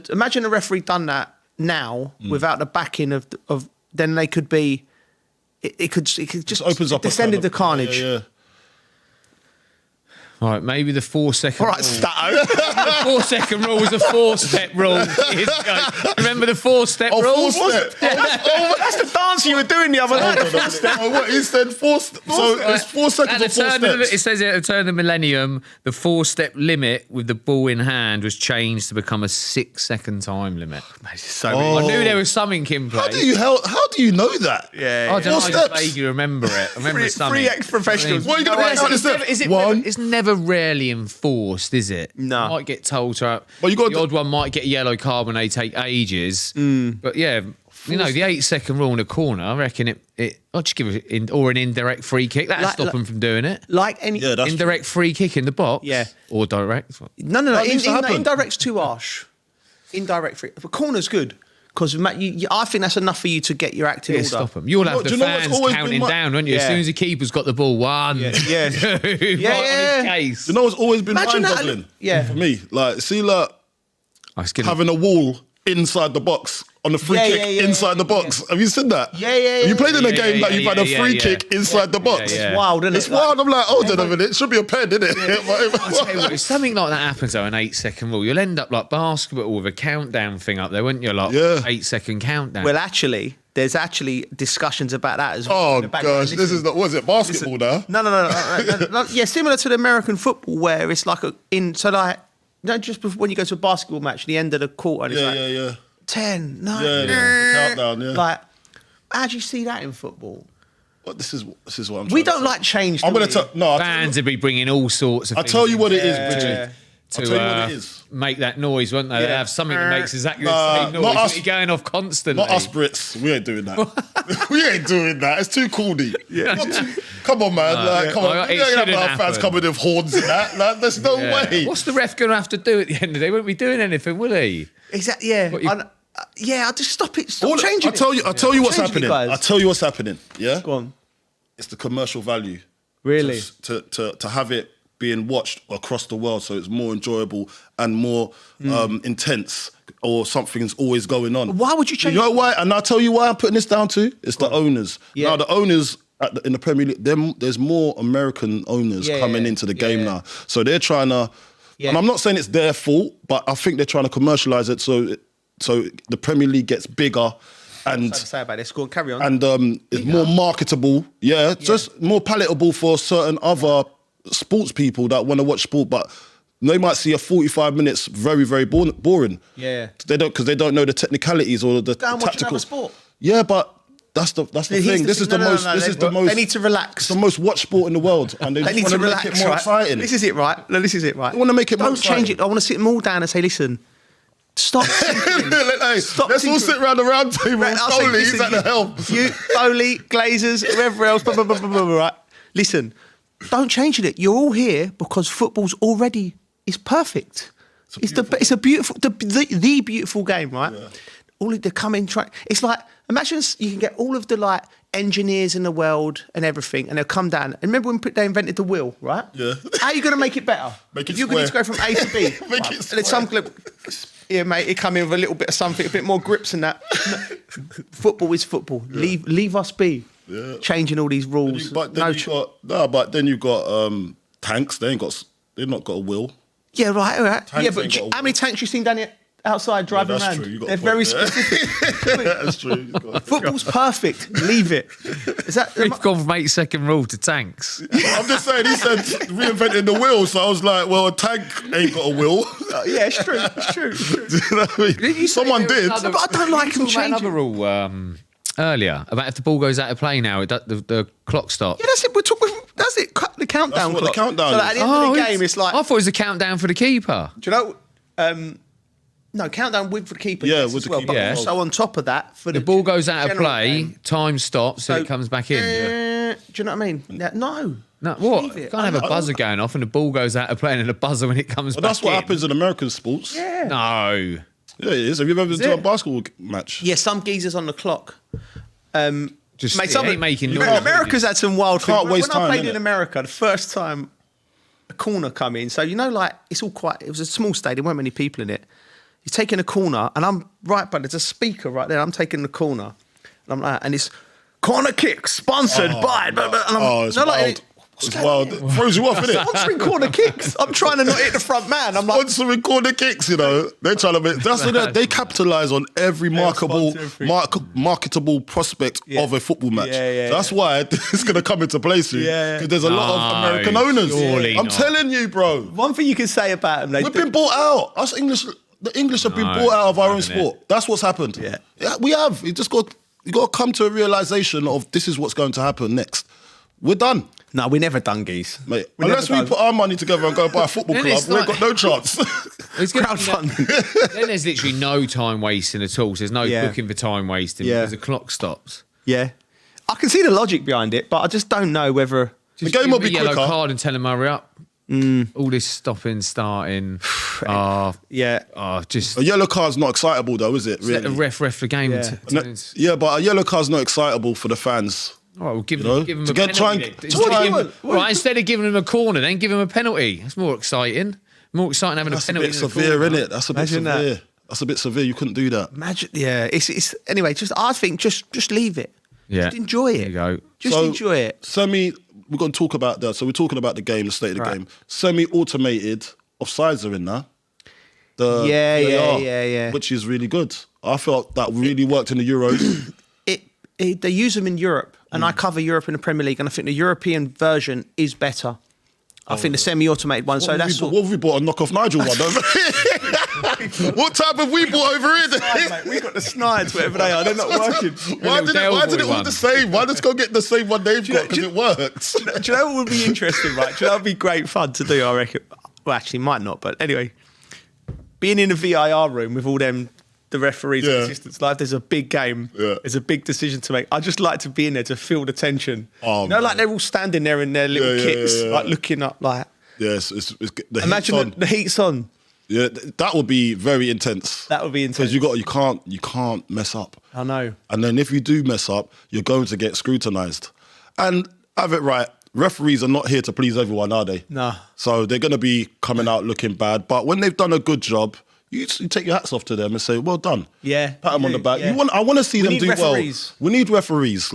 Speaker 3: imagine a referee done that now without the backing of then they could be. It could just
Speaker 2: opens up
Speaker 3: descended the carnage.
Speaker 2: Yeah.
Speaker 1: All right, maybe the 4 second
Speaker 3: All right,
Speaker 1: rule.
Speaker 3: Stato.
Speaker 1: The 4 second rule was a 4-step rule. Remember the 4-step rule?
Speaker 2: 4-step.
Speaker 3: That's the dance you were doing the other night.
Speaker 2: What he said 4 steps. So it's 4 seconds or 4 steps.
Speaker 1: It says at the turn of the millennium, the 4-step limit with the ball in hand was changed to become a 6-second time limit. I knew there was something in play.
Speaker 2: How do you know that?
Speaker 3: Yeah.
Speaker 1: I don't know. I just vaguely remember it. I remember something.
Speaker 3: 3 ex-professionals.
Speaker 2: What are you going to do?
Speaker 1: It's never rarely enforced, is it?
Speaker 3: No.
Speaker 1: You might get told to.
Speaker 2: Well,
Speaker 1: the odd one might get a yellow card when they take ages. But yeah, the 8-second rule in a corner, I reckon I'll just give it an indirect free kick. That'll stop them from doing it.
Speaker 3: Like any
Speaker 1: indirect free kick in the box.
Speaker 3: Yeah.
Speaker 1: Or direct.
Speaker 3: No. Indirect's too harsh. Indirect free. But corner's good. Because I think that's enough for you to get your act in order.
Speaker 1: Stop them. You'll have the fans counting down, won't you? As soon as the keeper's got the ball, 1, 2, right on his case.
Speaker 2: You know what's always been mind-boggling for me? Like, see, like, having a wall inside the box on the free kick inside the box. Have you seen that?
Speaker 3: Yeah.
Speaker 2: Have you played in a game that you've had a free kick inside the box?
Speaker 3: It's wild, isn't it?
Speaker 2: It's wild. I'm like, hold on a minute. It should be a pen, isn't it?
Speaker 1: I'll tell you what, if something like that happens, though, an 8-second rule, you'll end up like basketball with a countdown thing up there, wouldn't you? Like 8-second countdown.
Speaker 3: Well, actually, there's discussions about that as well.
Speaker 2: Oh, gosh. This is not, was it basketball now?
Speaker 3: No. Yeah, similar to the American football where it's like just before, when you go to a basketball match, the end of the quarter, it's 10, 9,
Speaker 2: countdown,
Speaker 3: Like, how do you see that in football?
Speaker 2: Well, this is what I'm.
Speaker 3: We don't like change.
Speaker 2: I'm going to
Speaker 1: fans would be bringing all sorts of.
Speaker 2: I'll tell you what it is, Bridget.
Speaker 1: To make that noise, won't they? They have something that makes exactly the same noise. You're going off constantly.
Speaker 2: Not us Brits. We ain't doing that. We ain't doing that. It's too corny. Come on, man. Come on. We ain't have our fans coming with horns and that. Like, there's no way.
Speaker 1: What's the ref going to have to do at the end of the day? He won't be doing anything, will he?
Speaker 3: Exactly. Yeah. I'll just stop it. Stop changing it.
Speaker 2: I'll tell you what's happening. I'll tell you what's happening. Yeah?
Speaker 3: Go on.
Speaker 2: It's the commercial value.
Speaker 3: Really?
Speaker 2: To have it being watched across the world so it's more enjoyable and more intense, or something's always going on.
Speaker 3: Why would you change?
Speaker 2: You know why? And I'll tell you why I'm putting this down to. It's the owners. Yeah. Now, the owners in the Premier League, there's more American owners coming into the game now. So they're trying to... And I'm not saying it's their fault, but I think they're trying to commercialise it so the Premier League gets bigger and
Speaker 3: say about this. Go on, carry on.
Speaker 2: And it's more marketable. Just more palatable for certain other sports people that want to watch sport, but they might see a 45 minutes very, very boring.
Speaker 3: Yeah.
Speaker 2: Because they don't know the technicalities or the tactical
Speaker 3: sport.
Speaker 2: Yeah, but that's the thing. This is the most.
Speaker 3: They need to relax.
Speaker 2: It's the most watched sport in the world, and they
Speaker 3: need
Speaker 2: want
Speaker 3: to
Speaker 2: relax, make it more exciting.
Speaker 3: This is it, right? No, this is it, right?
Speaker 2: They want to make it more
Speaker 3: exciting. Don't change it. I want to sit them all down and say, listen, stop.
Speaker 2: Let's all sit around the round table. Foley, he's at the helm.
Speaker 3: You, Foley, Glazers, whoever else, right? Listen, don't change it. You're all here because football's already is perfect. It's a beautiful, the beautiful game, right? Yeah. All of the come in, try. It's like, imagine you can get all of the like engineers in the world and everything, and they'll come down. And remember when they invented the wheel, right?
Speaker 2: Yeah.
Speaker 3: How are you going to make it better?
Speaker 2: Make it
Speaker 3: You're going to go from A to B.
Speaker 2: Make it
Speaker 3: square. And some club, mate, it come in with a little bit of something, a bit more grips and that. Football is football. Yeah. Leave us be. Yeah. Changing all these rules.
Speaker 2: But then you've got tanks. They've not got a wheel.
Speaker 3: Yeah, right. Tanks but how many tanks you seen down here outside driving around?
Speaker 2: True.
Speaker 3: They're very specific.
Speaker 2: That's true.
Speaker 3: Football's perfect. Leave it.
Speaker 1: We've gone from 8-second rule to tanks.
Speaker 2: I'm just saying, he said reinventing the wheel, so I was like, well, a tank ain't got a wheel.
Speaker 3: Yeah, it's true. It's true.
Speaker 2: Do you know what I mean? Someone did.
Speaker 3: But I don't like them changing.
Speaker 1: Another rule earlier about if the ball goes out of play now, the clock stops.
Speaker 3: Yeah, that's it. That's it. The countdown clock.
Speaker 2: The countdown.
Speaker 3: So at the end of the game, it's like...
Speaker 1: I thought it was a countdown for the keeper.
Speaker 3: Do you know... No, countdown with the keeper.
Speaker 2: Yeah, with the keeper.
Speaker 3: But also on top of that, for
Speaker 1: the ball goes out of play, time stops, so it comes back in.
Speaker 3: Do you know what I mean? No.
Speaker 1: No, what?
Speaker 3: Leave it.
Speaker 1: You can't have a buzzer going off and the ball goes out of play and then a buzzer when it comes back
Speaker 2: That's what
Speaker 1: in.
Speaker 2: happens in American sports.
Speaker 3: Yeah.
Speaker 1: No.
Speaker 2: Yeah, it is. Have you ever been to a basketball match?
Speaker 3: Yeah, some geezers on the clock.
Speaker 1: Just
Speaker 3: Mate,
Speaker 1: it ain't making noise.
Speaker 3: America's had some wild things.
Speaker 2: Can't waste
Speaker 3: When I
Speaker 2: time,
Speaker 3: played in
Speaker 2: innit?
Speaker 3: America, the first time a corner come in, so like it's all quite. It was a small stadium, weren't many people in it. He's taking a corner, and I'm right, but there's a speaker right there. I'm taking the corner, and I'm like, and it's corner kick sponsored by. And I'm,
Speaker 2: It's wild. It's wild. It throws you off, innit?
Speaker 3: Sponsoring corner kicks. I'm trying to not hit the front man. I'm like,
Speaker 2: Sponsoring corner kicks, you know. They're trying to make. That's what they capitalise on every marketable prospect of a football match.
Speaker 3: Yeah.
Speaker 2: So that's why it's going to come into play soon. Because there's a lot of American owners.
Speaker 1: surely
Speaker 2: I'm
Speaker 1: not.
Speaker 2: telling you, bro.
Speaker 3: one thing you can say about them,
Speaker 2: We've been bought out. Us English, the English have been bought out of our own sport. That's what's happened.
Speaker 3: Yeah.
Speaker 2: We have. You got to come to a realisation of this is what's going to happen next. We're done.
Speaker 3: No, we never done geese.
Speaker 2: Mate, unless we put our money together and go buy a football
Speaker 1: Then
Speaker 2: club,
Speaker 1: it's
Speaker 2: we've
Speaker 1: like-
Speaker 2: got no chance.
Speaker 1: It's gonna be
Speaker 3: Crowdfunding.
Speaker 1: then there's literally no time wasting at all. So there's no booking for time wasting because the clock stops.
Speaker 3: Yeah. I can see the logic behind it, but I just don't know whether.
Speaker 2: The game will be
Speaker 1: Give him a yellow
Speaker 2: quicker.
Speaker 1: card and tell him hurry up. All this stopping, starting. Just
Speaker 2: A yellow card's not excitable though, is it?
Speaker 1: let the
Speaker 2: Really?
Speaker 1: ref the game.
Speaker 3: Yeah.
Speaker 2: Yeah, but a yellow card's not excitable for the fans.
Speaker 1: All right, well, give
Speaker 2: know,
Speaker 1: him
Speaker 2: to
Speaker 1: a
Speaker 2: get- try and-
Speaker 1: penalty.
Speaker 2: to try and-
Speaker 1: Right, instead of giving him a corner, then give him a penalty. That's more exciting. More exciting having
Speaker 2: That's
Speaker 1: a
Speaker 2: a
Speaker 1: penalty.
Speaker 2: bit
Speaker 1: than a
Speaker 2: severe,
Speaker 1: corner.
Speaker 2: isn't it? That's a bit
Speaker 3: Imagine that.
Speaker 2: severe. That's a bit severe. You couldn't do that.
Speaker 3: Imagine, it's anyway. I think just leave it.
Speaker 1: Yeah.
Speaker 3: Just enjoy it.
Speaker 1: There you go.
Speaker 3: Just enjoy it.
Speaker 2: We're going to talk about that. So we're talking about the game, the state of the
Speaker 3: Right.
Speaker 2: game. Semi-automated offsides are in there.
Speaker 3: Yeah,
Speaker 2: VAR,
Speaker 3: yeah.
Speaker 2: Which is really good. I felt that really worked in the Euros.
Speaker 3: They use them in Europe, and I cover Europe in the Premier League, and I think the European version is better. I think the semi-automated one. So that's
Speaker 2: what have we bought? A knockoff Nigel one? What type have we bought over here?
Speaker 3: we got the snides, whatever they are. They're not working.
Speaker 2: Why did it all
Speaker 1: one.
Speaker 2: the same? Why just go get the same one they've got? Because it works.
Speaker 3: Do you know what would be interesting, right? Do you know what would be great fun to do, I reckon? Well, actually, might not, but anyway. Being in a VIR room with all them, the referees and assistants, like there's a big game, there's a big decision to make. I just like to be in there to feel the tension.
Speaker 2: Oh,
Speaker 3: you know, like
Speaker 2: man.
Speaker 3: they're all standing there in their little kits, like looking up, like.
Speaker 2: Yes, the
Speaker 3: Imagine
Speaker 2: heat's on.
Speaker 3: the heat's on.
Speaker 2: Yeah, that would be very intense.
Speaker 3: That would be intense.
Speaker 2: Because you can't mess up.
Speaker 3: I know.
Speaker 2: And then if you do mess up, you're going to get scrutinised. And have it right, referees are not here to please everyone, are they?
Speaker 3: No.
Speaker 2: So they're going to be coming out looking bad. But when they've done a good job, you take your hats off to them and say, well done.
Speaker 3: Yeah.
Speaker 2: Pat them on the back.
Speaker 3: Yeah.
Speaker 2: I want to see them
Speaker 3: need
Speaker 2: do
Speaker 3: referees.
Speaker 2: well. We need referees.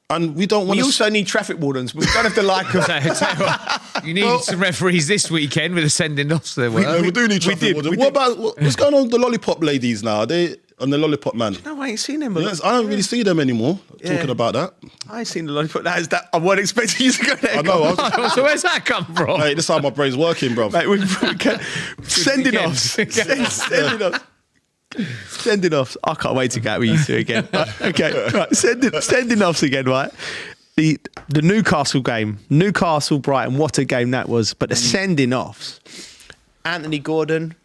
Speaker 2: And we don't want
Speaker 3: We
Speaker 2: to...
Speaker 3: also need traffic wardens. We don't have to like them.
Speaker 1: Tell you what, you need some referees this weekend with the sending offs there.
Speaker 2: We do need traffic wardens. What about... What's going on with the lollipop ladies now? Are they on the lollipop man?
Speaker 3: No, I ain't seen them.
Speaker 2: Yes, I don't really see them anymore talking about that.
Speaker 3: I ain't seen the lollipop. That I wasn't expecting you to go there.
Speaker 2: I know. I was,
Speaker 1: So where's that come from?
Speaker 2: Mate, this is how my brain's working, bro.
Speaker 3: Mate, sending
Speaker 1: weekend.
Speaker 3: offs. Sending offs. Sending offs. I can't wait to get with you two again. Right, okay, right. Sending offs again, right? The Newcastle game, Newcastle Brighton, what a game that was. But the sending offs, Anthony Gordon.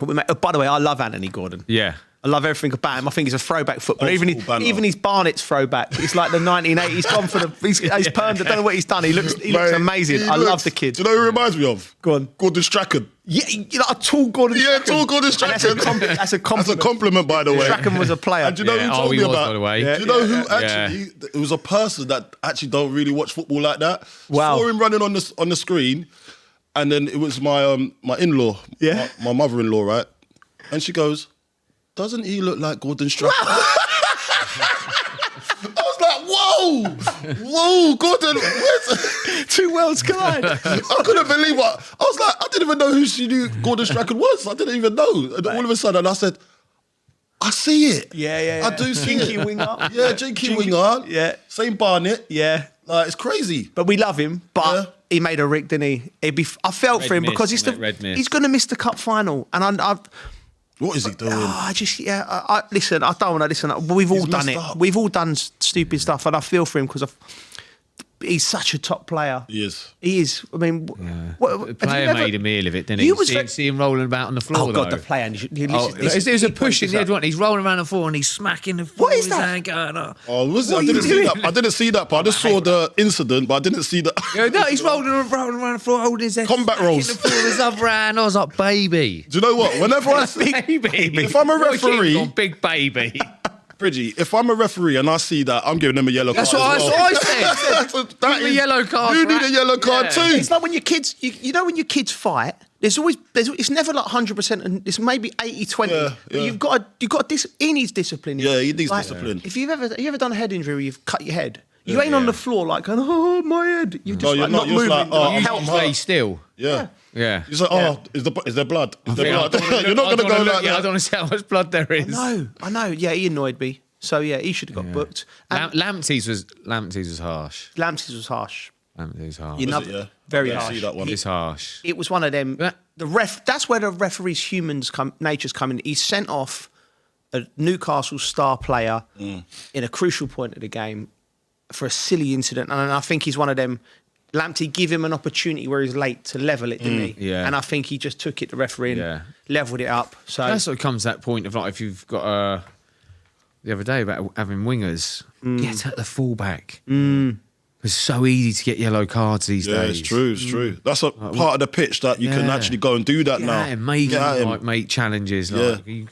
Speaker 3: By the way, I love Anthony Gordon.
Speaker 1: Yeah.
Speaker 3: I love everything about him. I think he's a throwback footballer.
Speaker 2: Old school banner.
Speaker 3: Even his Barnett's throwback. It's like the 1980s. He's gone for he's permed. I don't know what he's done. He looks amazing. I love the kid.
Speaker 2: Do you know who he reminds me of?
Speaker 3: Go on.
Speaker 2: Gordon Strachan.
Speaker 3: Yeah, you know, a tall Gordon.
Speaker 2: Yeah,
Speaker 3: Strachan.
Speaker 2: tall Gordon
Speaker 3: And
Speaker 2: Strachan.
Speaker 3: That's a compliment.
Speaker 2: That's a compliment, by the way.
Speaker 3: Strachan was a player.
Speaker 2: And do you know
Speaker 1: Yeah,
Speaker 2: who told
Speaker 1: he
Speaker 2: me
Speaker 1: was,
Speaker 2: about?
Speaker 1: by the way.
Speaker 2: Do you know who
Speaker 1: Yeah.
Speaker 2: actually? It was a person that actually don't really watch football like that.
Speaker 3: Wow.
Speaker 2: Saw him running on the screen, and then it was my my in-law,
Speaker 3: Yeah.
Speaker 2: my mother-in-law, right? And she goes, "Doesn't he look like Gordon Strachan?" I was like, whoa, Gordon, where's...
Speaker 3: Two worlds collide.
Speaker 2: I couldn't believe what... I was like, I didn't even know who she knew Gordon Strachan was. I didn't even know. And all of a sudden I said, I see it.
Speaker 3: Yeah.
Speaker 2: I do see
Speaker 3: Jinky
Speaker 2: it.
Speaker 3: winger.
Speaker 2: Yeah, Jinky winger.
Speaker 3: Yeah.
Speaker 2: Same Barnett.
Speaker 3: Yeah.
Speaker 2: Like, it's crazy.
Speaker 3: But we love him. But
Speaker 2: Yeah.
Speaker 3: he made a rig, didn't he? I felt for him
Speaker 1: miss,
Speaker 3: because
Speaker 1: red miss.
Speaker 3: he's going to miss the cup final. And
Speaker 2: What is he doing?
Speaker 3: listen, I don't want to listen. We've all done
Speaker 2: messed
Speaker 3: it.
Speaker 2: up.
Speaker 3: We've all done stupid stuff, and I feel for him because he's such a top player.
Speaker 2: He is.
Speaker 3: He is. I mean,
Speaker 1: The player made a meal of it, didn't he?
Speaker 3: You was
Speaker 1: see him rolling about on the floor.
Speaker 3: Oh God,
Speaker 1: though.
Speaker 3: the player.
Speaker 1: It was a push in the head, wasn't it? He's rolling around the floor and he's smacking the floor.
Speaker 3: What is
Speaker 1: with his
Speaker 3: that?
Speaker 1: hand going, oh.
Speaker 2: Oh, was it?
Speaker 3: What
Speaker 2: I
Speaker 3: are you
Speaker 2: didn't see
Speaker 3: doing?
Speaker 2: that. I didn't see that, but I just saw the incident, but I didn't see the
Speaker 1: No, he's rolling around the floor, holding his head.
Speaker 2: Combat
Speaker 1: smacking
Speaker 2: rolls.
Speaker 1: the floor with his other hand. I was like, baby.
Speaker 2: Do you know what? Whenever I see
Speaker 1: Baby.
Speaker 2: If I'm a
Speaker 1: Roy Keane's
Speaker 2: referee-
Speaker 1: gone, big baby.
Speaker 2: Bridgie, if I'm a referee and I see that, I'm giving him a yellow card.
Speaker 1: That's what
Speaker 2: as well.
Speaker 1: I said.
Speaker 2: That
Speaker 1: Give him a
Speaker 2: is-
Speaker 1: yellow card
Speaker 2: You
Speaker 1: for
Speaker 2: need a
Speaker 1: that.
Speaker 2: yellow card
Speaker 1: Yeah.
Speaker 2: too.
Speaker 3: It's like when your kids, you know, when your kids fight. It's never like 100%, and it's maybe 80-20.
Speaker 2: Yeah,
Speaker 3: But
Speaker 2: yeah.
Speaker 3: you've got he needs discipline.
Speaker 2: Yeah, he needs discipline.
Speaker 3: If you ever done a head injury where you've cut your head, you ain't on the floor like going, oh my head. You just
Speaker 2: No, you're
Speaker 3: like,
Speaker 2: not. You're
Speaker 3: moving.
Speaker 2: just like, oh,
Speaker 1: You
Speaker 2: I'm
Speaker 1: stay
Speaker 2: hurt.
Speaker 1: still.
Speaker 2: Yeah.
Speaker 1: Yeah.
Speaker 2: He's like, oh, is there blood? Is there blood?
Speaker 1: I
Speaker 2: You're not going to go like
Speaker 1: I
Speaker 2: that.
Speaker 1: don't want to see how much blood there is.
Speaker 3: I know. Yeah, he annoyed me. So yeah, he should have got booked. And
Speaker 1: Lamptey's was harsh.
Speaker 3: Lamptey's was harsh.
Speaker 1: Lamptey's was harsh.
Speaker 3: You know,
Speaker 2: it, yeah?
Speaker 3: very
Speaker 2: I didn't
Speaker 3: harsh.
Speaker 2: see that one.
Speaker 1: It's harsh.
Speaker 3: It was one of them.
Speaker 1: Yeah.
Speaker 3: That's where the referee's nature's come in. He sent off a Newcastle star player in a crucial point of the game for a silly incident, and I think he's one of them. Lamptey give him an opportunity where he's late to level it, didn't he?
Speaker 1: Yeah.
Speaker 3: And I think he just took it, the referee, and levelled it up. So
Speaker 1: That's what comes to that point of like if you've got the other day about having wingers, get at the fullback. It's so easy to get yellow cards these
Speaker 2: Yeah,
Speaker 1: days.
Speaker 2: it's true. It's true. That's a part of the pitch that you can
Speaker 1: Yeah.
Speaker 2: actually go and do that
Speaker 1: Get
Speaker 2: now.
Speaker 1: at him, make
Speaker 2: Get at
Speaker 1: him,
Speaker 2: him.
Speaker 1: like make challenges.
Speaker 2: Yeah.
Speaker 1: Like you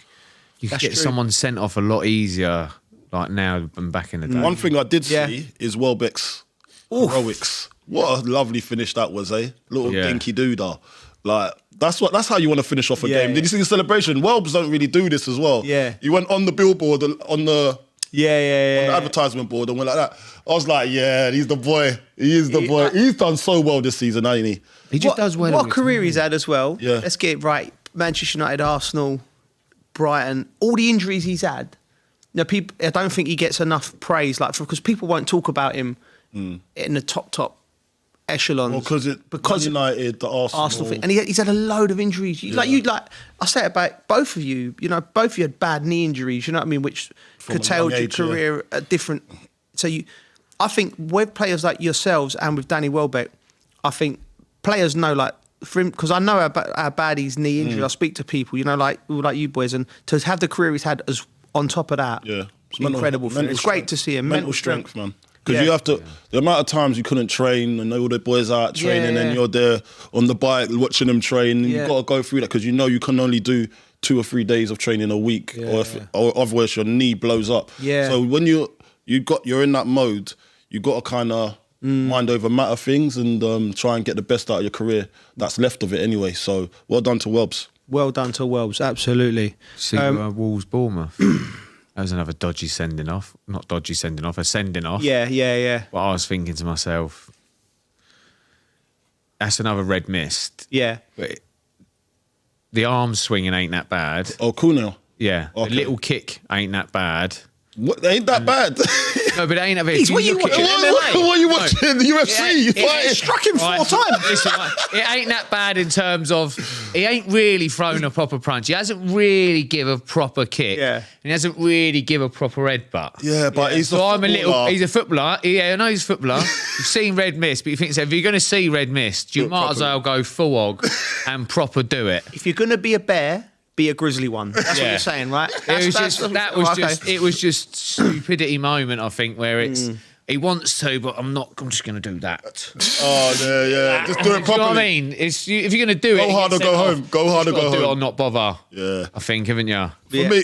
Speaker 1: can
Speaker 3: That's
Speaker 1: get
Speaker 3: true.
Speaker 1: someone sent off a lot easier like now than back in the day.
Speaker 2: One thing I did
Speaker 3: Yeah.
Speaker 2: see is Welbeck's heroics. What a lovely finish that was, eh? Little
Speaker 1: Yeah.
Speaker 2: dinky doodah. Like that's how you want to finish off a
Speaker 3: Yeah,
Speaker 2: game.
Speaker 3: yeah.
Speaker 2: Did you see the celebration? Welbs don't really do this as well.
Speaker 3: Yeah.
Speaker 2: He went on the billboard on the
Speaker 3: yeah.
Speaker 2: advertisement board and went like that. I was like, yeah, he's the boy. He is the boy. He's done so well this season, hasn't he?
Speaker 1: He just does well.
Speaker 3: What
Speaker 1: all
Speaker 3: a
Speaker 1: the
Speaker 3: career
Speaker 1: time.
Speaker 3: he's had as well.
Speaker 2: Yeah.
Speaker 3: Let's get it right. Manchester United, Arsenal, Brighton, all the injuries he's had. You know, people. I don't think he gets enough praise, because people won't talk about him in the top echelons.
Speaker 2: Well, because United, the Arsenal
Speaker 3: thing, and he's had a load of injuries. I say it about both of you. You know, both of you had bad knee injuries. You know what I mean, which
Speaker 2: From a
Speaker 3: curtailed
Speaker 2: young
Speaker 3: your
Speaker 2: age,
Speaker 3: career at different. So I think with players like yourselves and with Danny Welbeck, I think players know for him, because I know how bad his knee injury. I speak to people, like you boys, and to have the career he's had as on top of that,
Speaker 2: Yeah.
Speaker 3: it's incredible. For him. It's great to see him.
Speaker 2: Mental strength, man. Because
Speaker 3: Yeah.
Speaker 2: you have to, the amount of times you couldn't train and all the boys out training
Speaker 3: Yeah.
Speaker 2: and you're there on the bike watching them train. And
Speaker 3: Yeah.
Speaker 2: you've got to go through that because you know you can only do 2 or 3 days of training a week or otherwise your knee blows up.
Speaker 3: Yeah.
Speaker 2: So when you're in that mode, you got to kind of mind over matter things and try and get the best out of your career that's left of it anyway. So well done to Welbs.
Speaker 3: Well done to Welbs, absolutely.
Speaker 1: See Wolves Bournemouth. That was another dodgy sending off. Not dodgy sending off, a sending off.
Speaker 3: Yeah.
Speaker 1: But I was thinking to myself, that's another red mist.
Speaker 3: Yeah.
Speaker 1: But the arm swinging ain't that bad.
Speaker 2: Oh, cool now.
Speaker 1: Yeah.
Speaker 2: Okay.
Speaker 1: The little kick ain't that bad.
Speaker 2: What, ain't that bad?
Speaker 1: No, but it ain't that bad.
Speaker 3: He's- what you
Speaker 1: look at
Speaker 3: watching?
Speaker 1: it-
Speaker 2: What are you watching? The UFC?
Speaker 1: Yeah,
Speaker 2: Fighting?
Speaker 3: struck him 4
Speaker 1: Right,
Speaker 3: times.
Speaker 1: Listen, right, it ain't that bad in terms of he ain't really thrown a proper punch. He hasn't really give a proper kick.
Speaker 3: Yeah.
Speaker 1: And he hasn't really give a proper headbutt.
Speaker 2: Yeah, but he's
Speaker 1: So
Speaker 2: a footballer.
Speaker 1: he's a footballer. Yeah, I know he's a footballer. You've seen red mist, but you think so. If you're going to see red mist, you
Speaker 2: Do it
Speaker 1: might as well go full hog and proper do it.
Speaker 3: If you're going to be a bear, be a grizzly one. That's what
Speaker 1: Yeah.
Speaker 3: you're saying, right?
Speaker 1: It was just stupidity moment, I think, where it's he wants to, but I'm just going to do that.
Speaker 2: Oh, yeah. Just do it
Speaker 1: Do you know
Speaker 2: properly.
Speaker 1: what I mean? If you're going to do it,
Speaker 2: Go hard or go home. Go hard or go
Speaker 1: Do it or
Speaker 2: home.
Speaker 1: not bother.
Speaker 2: Yeah.
Speaker 1: I think, haven't you?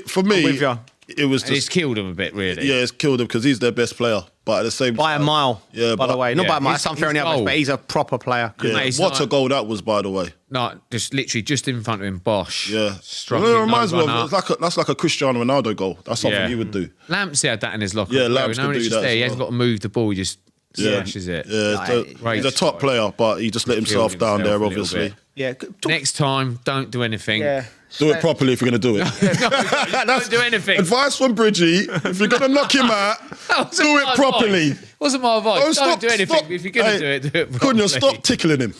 Speaker 2: For me,
Speaker 3: I'm with ya.
Speaker 2: it was
Speaker 1: And it's
Speaker 2: just
Speaker 1: killed him a bit, really.
Speaker 2: it's killed him because he's their best player. But at the same
Speaker 3: By a
Speaker 2: time,
Speaker 3: mile,
Speaker 2: Yeah,
Speaker 3: by the
Speaker 2: but-
Speaker 3: way. Not
Speaker 1: yeah,
Speaker 3: by a mile,
Speaker 1: his-
Speaker 3: that's unfair on the
Speaker 1: his
Speaker 3: others,
Speaker 1: goal.
Speaker 3: but he's a proper player.
Speaker 2: Yeah,
Speaker 1: Mate, it's
Speaker 2: what a
Speaker 1: not-
Speaker 2: goal that was, by the way.
Speaker 1: No, just literally just in front of him, Bosch.
Speaker 2: Yeah,
Speaker 1: Struck
Speaker 2: Well, it
Speaker 1: it,
Speaker 2: reminds
Speaker 1: no
Speaker 2: me
Speaker 1: run
Speaker 2: of
Speaker 1: up.
Speaker 2: that's like a Cristiano Ronaldo goal. That's something
Speaker 1: Yeah.
Speaker 2: he would do.
Speaker 1: Lampsey had that in his locker.
Speaker 2: Yeah,
Speaker 1: as well.
Speaker 2: Lamps
Speaker 1: You know,
Speaker 2: could
Speaker 1: when
Speaker 2: do
Speaker 1: he's
Speaker 2: that
Speaker 1: just there,
Speaker 2: as
Speaker 1: he hasn't
Speaker 2: well.
Speaker 1: got to move the ball. He just smashes it.
Speaker 2: Yeah, he's a top player, but he just let himself
Speaker 1: Killed
Speaker 2: down
Speaker 1: himself
Speaker 2: there.
Speaker 1: a little
Speaker 2: Obviously,
Speaker 1: bit.
Speaker 3: Yeah.
Speaker 1: Next time, don't do anything.
Speaker 3: Yeah.
Speaker 2: do it properly if you're going to do it.
Speaker 1: Don't do anything.
Speaker 2: Advice from Bridgie: if you're going to knock him out,
Speaker 1: Wasn't
Speaker 2: do
Speaker 1: my
Speaker 2: it properly.
Speaker 1: advice. Wasn't my advice. Don't do anything.
Speaker 2: stop.
Speaker 1: If you're going to do it, do it properly.
Speaker 2: Cunha, stop tickling him.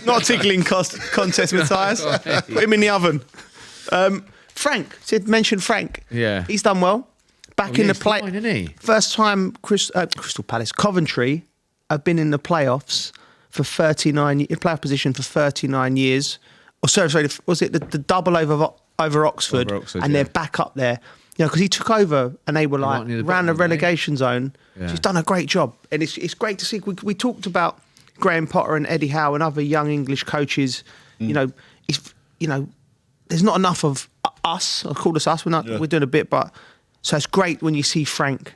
Speaker 3: Not a tickling contest, Matthias. Put him in the oven. Frank, mention Frank.
Speaker 1: Yeah.
Speaker 3: He's done well. Back in the
Speaker 1: he's
Speaker 3: play.
Speaker 1: fine, isn't he?
Speaker 3: First time Crystal Palace, Coventry. have been in the playoffs for 39, playoff position for 39 years. Or sorry, was it the double over Oxford, and they're back up there? You know, because he took over and they were like around the relegation zone. Yeah. So he's done a great job, and it's great to see. We talked about Graham Potter and Eddie Howe and other young English coaches. You know, there's not enough of us. I call us us. We're doing a bit, but so it's great when you see Frank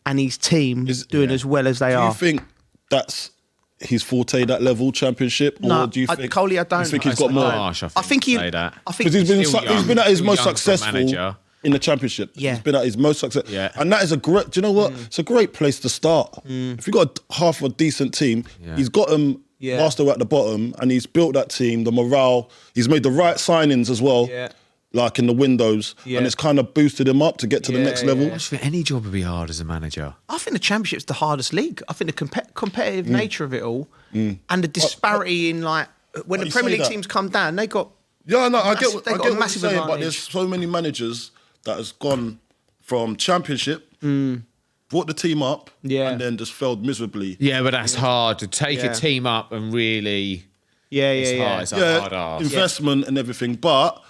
Speaker 3: and his team doing as well as they are.
Speaker 2: Do you think that's his forte, that level, Championship, or do you think
Speaker 3: Coley? I don't.
Speaker 2: You think he's got more?
Speaker 3: I think
Speaker 2: because he's been at his most successful in the Championship.
Speaker 3: Yeah.
Speaker 2: He's been at his most successful. Yeah. And that is a great. Do you know what? It's a great place to start. If you've got half a decent team, he's got them. Whilst they're at the bottom, and he's built that team, the morale. He's made the right signings as well. Yeah. Like in the windows, and it's kind of boosted him up to get to the next level.
Speaker 1: I think any job would be hard as a manager.
Speaker 3: I think the Championship's the hardest league. I think the competitive nature of it all, and the disparity in like when the Premier League teams come down, they got
Speaker 2: I get what you're saying, but there's so many managers that has gone from Championship, brought the team up, and then just failed miserably.
Speaker 1: Yeah, but that's hard to take a team up and really. It's a hard ask.
Speaker 2: Investment and everything, but.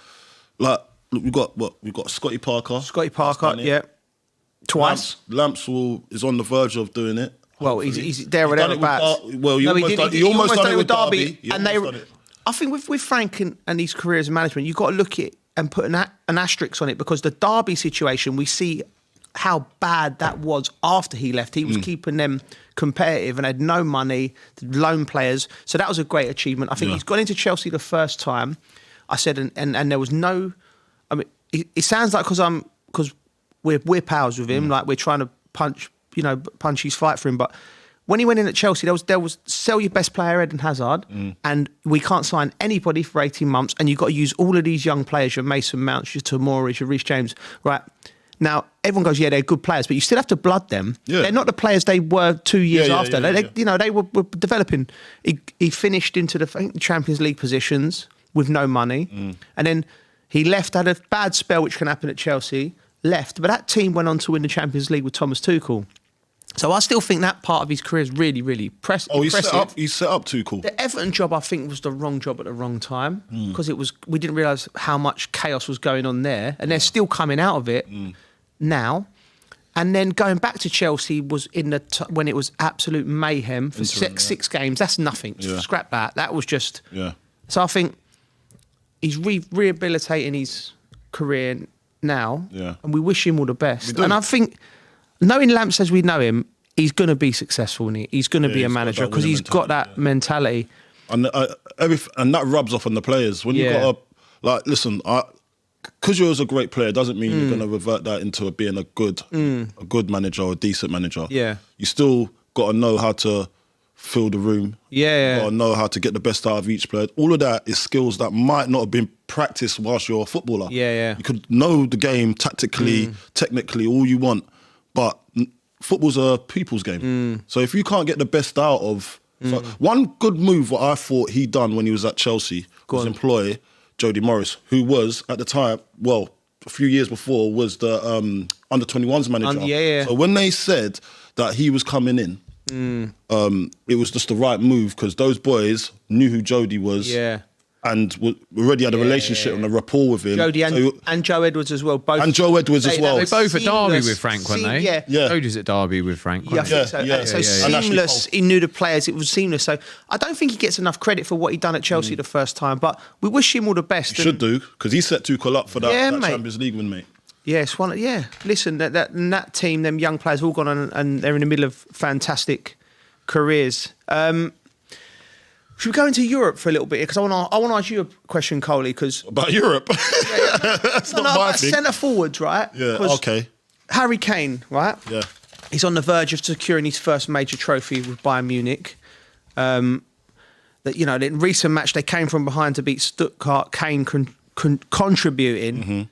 Speaker 2: Like, look, we've got Scotty Parker.
Speaker 3: Twice.
Speaker 2: Lamps is on the verge of doing it.
Speaker 3: Well, he's there or thereabouts.
Speaker 2: He almost done it with Derby.
Speaker 3: And I think with Frank and his career as a management, you've got to look at and put an asterisk on it, because the Derby situation, we see how bad that was after he left. He was keeping them competitive and had no money, loan players. So that was a great achievement. I think he's gone into Chelsea the first time. I said, and there was no. I mean, it sounds like because we're pals with him, like we're trying to punch his fight for him. But when he went in at Chelsea, there was sell your best player, Eden Hazard, and we can't sign anybody for 18 months, and you've got to use all of these young players, your Mason Mounts, your Tomori, your Reece James, right? Now everyone goes, they're good players, but you still have to blood them. Yeah. They're not the players they were 2 years after. They were developing. He finished into the Champions League positions with no money. And then he left, had a bad spell, which can happen at Chelsea, left. But that team went on to win the Champions League with Thomas Tuchel. So I still think that part of his career is really, really impressive.
Speaker 2: He set up Tuchel.
Speaker 3: The Everton job, I think, was the wrong job at the wrong time, because we didn't realise how much chaos was going on there. And they're still coming out of it now. And then going back to Chelsea was in when it was absolute mayhem for six games. That's nothing. Scrap that. That was just... Yeah. So I think... He's rehabilitating his career now, and we wish him all the best. And I think, knowing Lamps as we know him, he's going to be successful, and he's going to be a manager, because he's got that mentality.
Speaker 2: And that rubs off on the players. When you got listen, because you're a great player doesn't mean you're going to revert that into being a good manager or a decent manager. Yeah, you still got to know how to fill the room. Yeah. Or know how to get the best out of each player. All of that is skills that might not have been practiced whilst you're a footballer. Yeah. You could know the game tactically, technically, all you want, but football's a people's game. So if you can't get the best out of... So one good move what I thought he done when he was at Chelsea was employ Jody Morris, who was, at the time, a few years before, was the under-21s manager. So when they said that he was coming in, it was just the right move, because those boys knew who Jody was, and already had a relationship and a rapport with him.
Speaker 3: Jody and Joe Edwards as well.
Speaker 1: They both at Derby with Frank, weren't they? Yeah. Jody's at Derby with Frank.
Speaker 3: I think so. So seamless. He knew the players. It was seamless. So I don't think he gets enough credit for what he done at Chelsea the first time. But we wish him all the best.
Speaker 2: He should do, because he set Tuchel up for that Champions League win, mate.
Speaker 3: Yes, listen, that team, them young players, all gone on, and they're in the middle of fantastic careers. Should we go into Europe for a little bit? Because I want to ask you a question, Coley.
Speaker 2: About Europe? That's not my thing.
Speaker 3: Centre forwards, right?
Speaker 2: Yeah, okay.
Speaker 3: Harry Kane, right? Yeah. He's on the verge of securing his first major trophy with Bayern Munich. In recent match, they came from behind to beat Stuttgart. Kane contributing,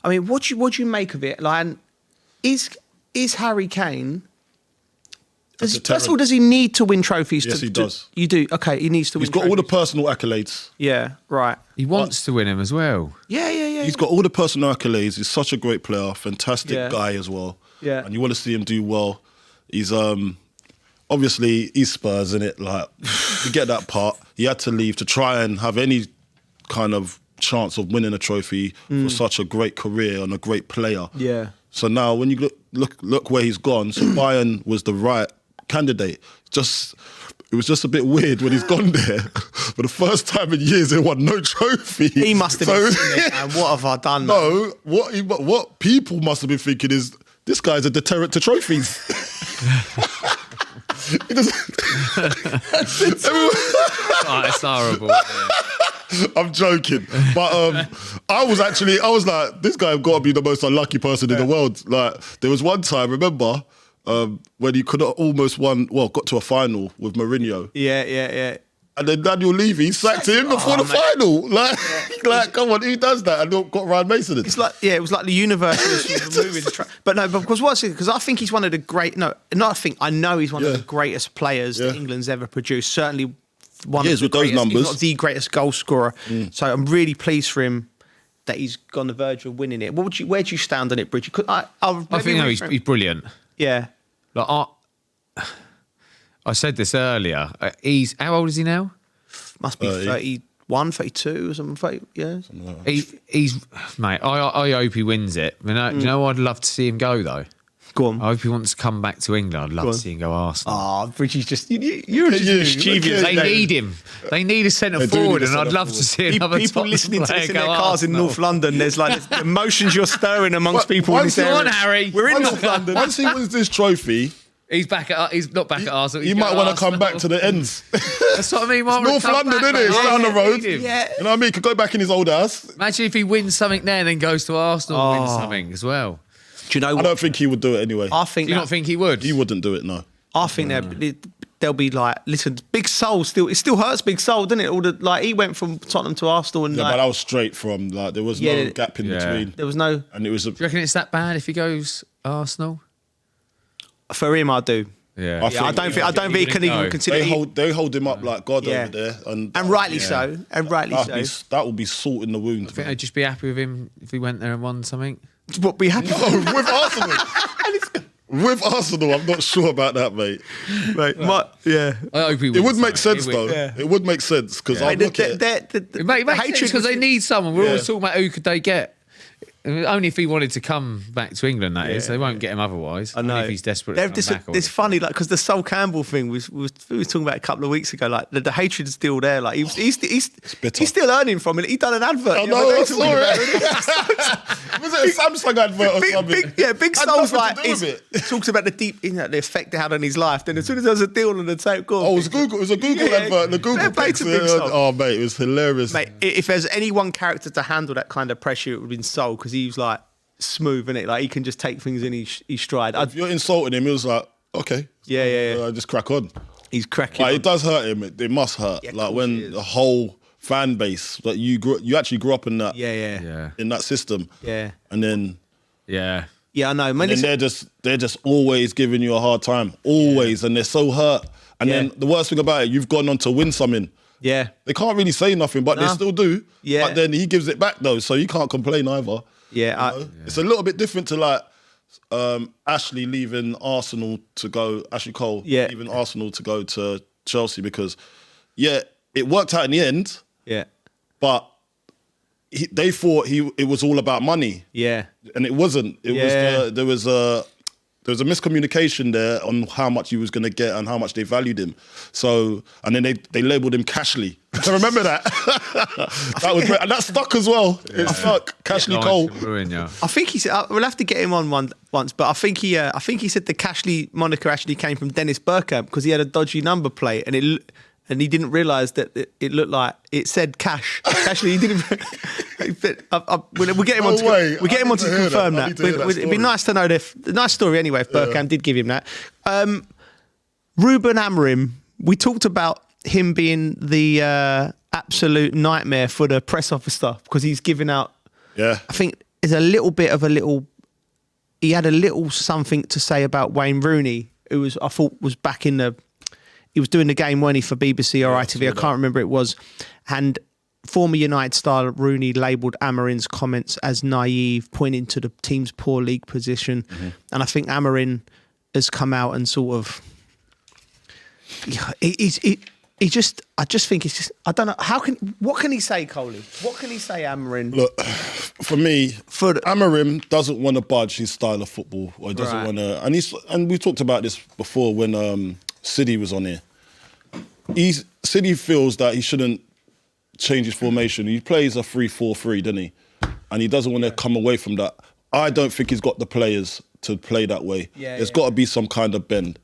Speaker 3: I mean, what do you make of it? Like, is Harry Kane? First of all, does he need to win trophies?
Speaker 2: Yes, he does.
Speaker 3: You do? Okay, he needs to win trophies.
Speaker 2: He's got all the personal accolades.
Speaker 3: Yeah, right.
Speaker 1: He wants to win him as well.
Speaker 3: Yeah.
Speaker 2: He's got all the personal accolades. He's such a great player, fantastic guy as well. Yeah. And you want to see him do well. He's obviously he's Spurs, innit? Like, you get that part. He had to leave to try and have any kind of chance of winning a trophy for such a great career and a great player.
Speaker 3: Yeah.
Speaker 2: So now when you look where he's gone, so Bayern was the right candidate. It was just a bit weird when he's gone there. For the first time in years, they won no trophy.
Speaker 3: He must have been thinking, man, what have I done?
Speaker 2: No, what people must have been thinking is, this guy's a deterrent to trophies. It doesn't...
Speaker 1: It's horrible. Yeah.
Speaker 2: I'm joking. But I was like, this guy got to be the most unlucky person in the world. Like, there was one time, remember, when he could have almost got to a final with Mourinho.
Speaker 3: Yeah.
Speaker 2: And then Daniel Levy sacked him before the final. Like, come on, who does that? And got Ryan Mason in.
Speaker 3: It's like, it was like the universe was moving. But no, because because I think he's one of the great. No, not I think. I know he's one of the greatest players that England's ever produced. Certainly one of the
Speaker 2: with those
Speaker 3: greatest,
Speaker 2: numbers.
Speaker 3: if not the greatest goal scorer. So I'm really pleased for him that he's on the verge of winning it. Where do you stand on it, Bridget? I
Speaker 1: think he's brilliant.
Speaker 3: Yeah.
Speaker 1: Like I said this earlier. How old is he now?
Speaker 3: Must be 31, 32 or something. 30, yeah.
Speaker 2: Something like that.
Speaker 1: He's mate. I hope he wins it. Do you know what I'd love to see him go though?
Speaker 3: Go on.
Speaker 1: I hope he wants to come back to England. I'd love to see him go Arsenal.
Speaker 3: Oh, Bridget's just you're just mischievous.
Speaker 1: They need him. They need a centre forward, and I'd love to see another
Speaker 3: people
Speaker 1: top
Speaker 3: listening to this in
Speaker 1: player
Speaker 3: their
Speaker 1: go
Speaker 3: cars in
Speaker 1: Arsenal.
Speaker 3: North London. There's like the emotions you're stirring amongst people in this
Speaker 1: Come
Speaker 3: area.
Speaker 1: on, Harry.
Speaker 3: We're in North London.
Speaker 2: Once he wins this trophy,
Speaker 1: He's not back at Arsenal.
Speaker 2: he might want to come back to the ends.
Speaker 1: That's what I mean.
Speaker 2: North London, isn't it? It's down the road.
Speaker 3: Yeah.
Speaker 2: You know what I mean? He could go back in his old house.
Speaker 1: Imagine if he wins something there and then goes to Arsenal and wins something as well.
Speaker 3: Do you know
Speaker 2: I
Speaker 3: what?
Speaker 2: don't think he would do it anyway.
Speaker 1: Do you not think he would?
Speaker 2: He wouldn't do it, no.
Speaker 3: I think they'll be like, listen, Big Soul it still hurts Big Soul, doesn't it? He went from Tottenham to Arsenal and
Speaker 2: Yeah, but that was straight from, like, there was no gap in between.
Speaker 3: there was no.
Speaker 2: And it was
Speaker 1: Do you reckon it's that bad if he goes Arsenal?
Speaker 3: For him, I do.
Speaker 1: Yeah.
Speaker 3: I don't think he can even consider.
Speaker 2: They hold him up like God over there. And
Speaker 3: rightly so. And rightly so.
Speaker 2: That would be salt in the wound.
Speaker 1: I think I'd just be happy with him if he went there and won something.
Speaker 3: But be happy.
Speaker 2: With Arsenal. With Arsenal, I'm not sure about that, mate.
Speaker 3: Yeah.
Speaker 1: I hope he wins.
Speaker 2: It would make sense,
Speaker 1: He wins.
Speaker 2: though.
Speaker 3: Yeah.
Speaker 2: It would make sense, because I look at it.
Speaker 1: It makes sense because they need someone. We're always talking about who could they get. Only if he wanted to come back to England, that is. They won't get him otherwise.
Speaker 3: I know.
Speaker 1: Only if he's desperate to come back.
Speaker 3: It's funny, like, because the Sol Campbell thing we was talking about a couple of weeks ago. Like the hatred's still there. Like he's still earning from it. He done an advert.
Speaker 2: I know, I saw it. Was it a Samsung advert or something?
Speaker 3: Big Sol's like talks about the deep, the effect it had on his life. Then as soon as there's a deal on the tape, go on.
Speaker 2: Oh, it was a Google advert. The Google picks
Speaker 3: Big Sol.
Speaker 2: Oh, mate, it was hilarious.
Speaker 3: Mate, if there's any one character to handle that kind of pressure, it would have been Sol, because he was like smooth, innit? Like he can just take things in his stride.
Speaker 2: If you're insulting him, he was like, okay.
Speaker 3: Yeah.
Speaker 2: Just crack on.
Speaker 3: He's cracking.
Speaker 2: Like, it does hurt him. It must hurt.
Speaker 3: Yeah,
Speaker 2: like when the whole fan base that you actually grew up in that in that system.
Speaker 3: Yeah.
Speaker 2: And then
Speaker 1: Yeah,
Speaker 3: I know. Man,
Speaker 2: and they're just always giving you a hard time. Always, and they're so hurt. And then the worst thing about it, you've gone on to win something.
Speaker 3: Yeah.
Speaker 2: They can't really say nothing, but they still do.
Speaker 3: Yeah.
Speaker 2: But then he gives it back though, so you can't complain either.
Speaker 3: Yeah.
Speaker 2: It's a little bit different to like Ashley leaving Arsenal to go, Ashley Cole leaving Arsenal to go to Chelsea, because it worked out in the end.
Speaker 3: Yeah.
Speaker 2: But they thought it was all about money.
Speaker 3: Yeah.
Speaker 2: And it wasn't. There was a miscommunication there on how much he was going to get and how much they valued him. So, and then they labelled him Cashley. I remember that. That was great. And that stuck as well. It stuck. Cashley Cole.
Speaker 3: I think he said, we'll have to get him on once, but I think he said the Cashley moniker actually came from Dennis Bergkamp, because he had a dodgy number plate and he didn't realise that it looked like it said cash. Actually, he didn't. We'll get him on. We'll get him on to confirm that. It'd be nice to know the nice story anyway. If Bergkamp did give him that. Ruben Amorim. We talked about him being the absolute nightmare for the press officer, because he's giving out.
Speaker 2: Yeah.
Speaker 3: I think there's a little bit of he had a little something to say about Wayne Rooney, who I thought was back in the. He was doing the game, weren't he, for BBC or ITV? I can't remember it was. And former United star Rooney labelled Amorim's comments as naive, pointing to the team's poor league position. Mm-hmm. And I think Amorim has come out and sort of He just, I just think it's just, I don't know, what can he say, Coley? What can he say, Amorim?
Speaker 2: Look, for me, Amorim doesn't want to budge his style of football, or he doesn't want to, and we talked about this before when City was on here. City feels that he shouldn't change his formation. He plays a 3-4-3, doesn't he? And he doesn't want to come away from that. I don't think he's got the players to play that way. There's got to be some kind of bend.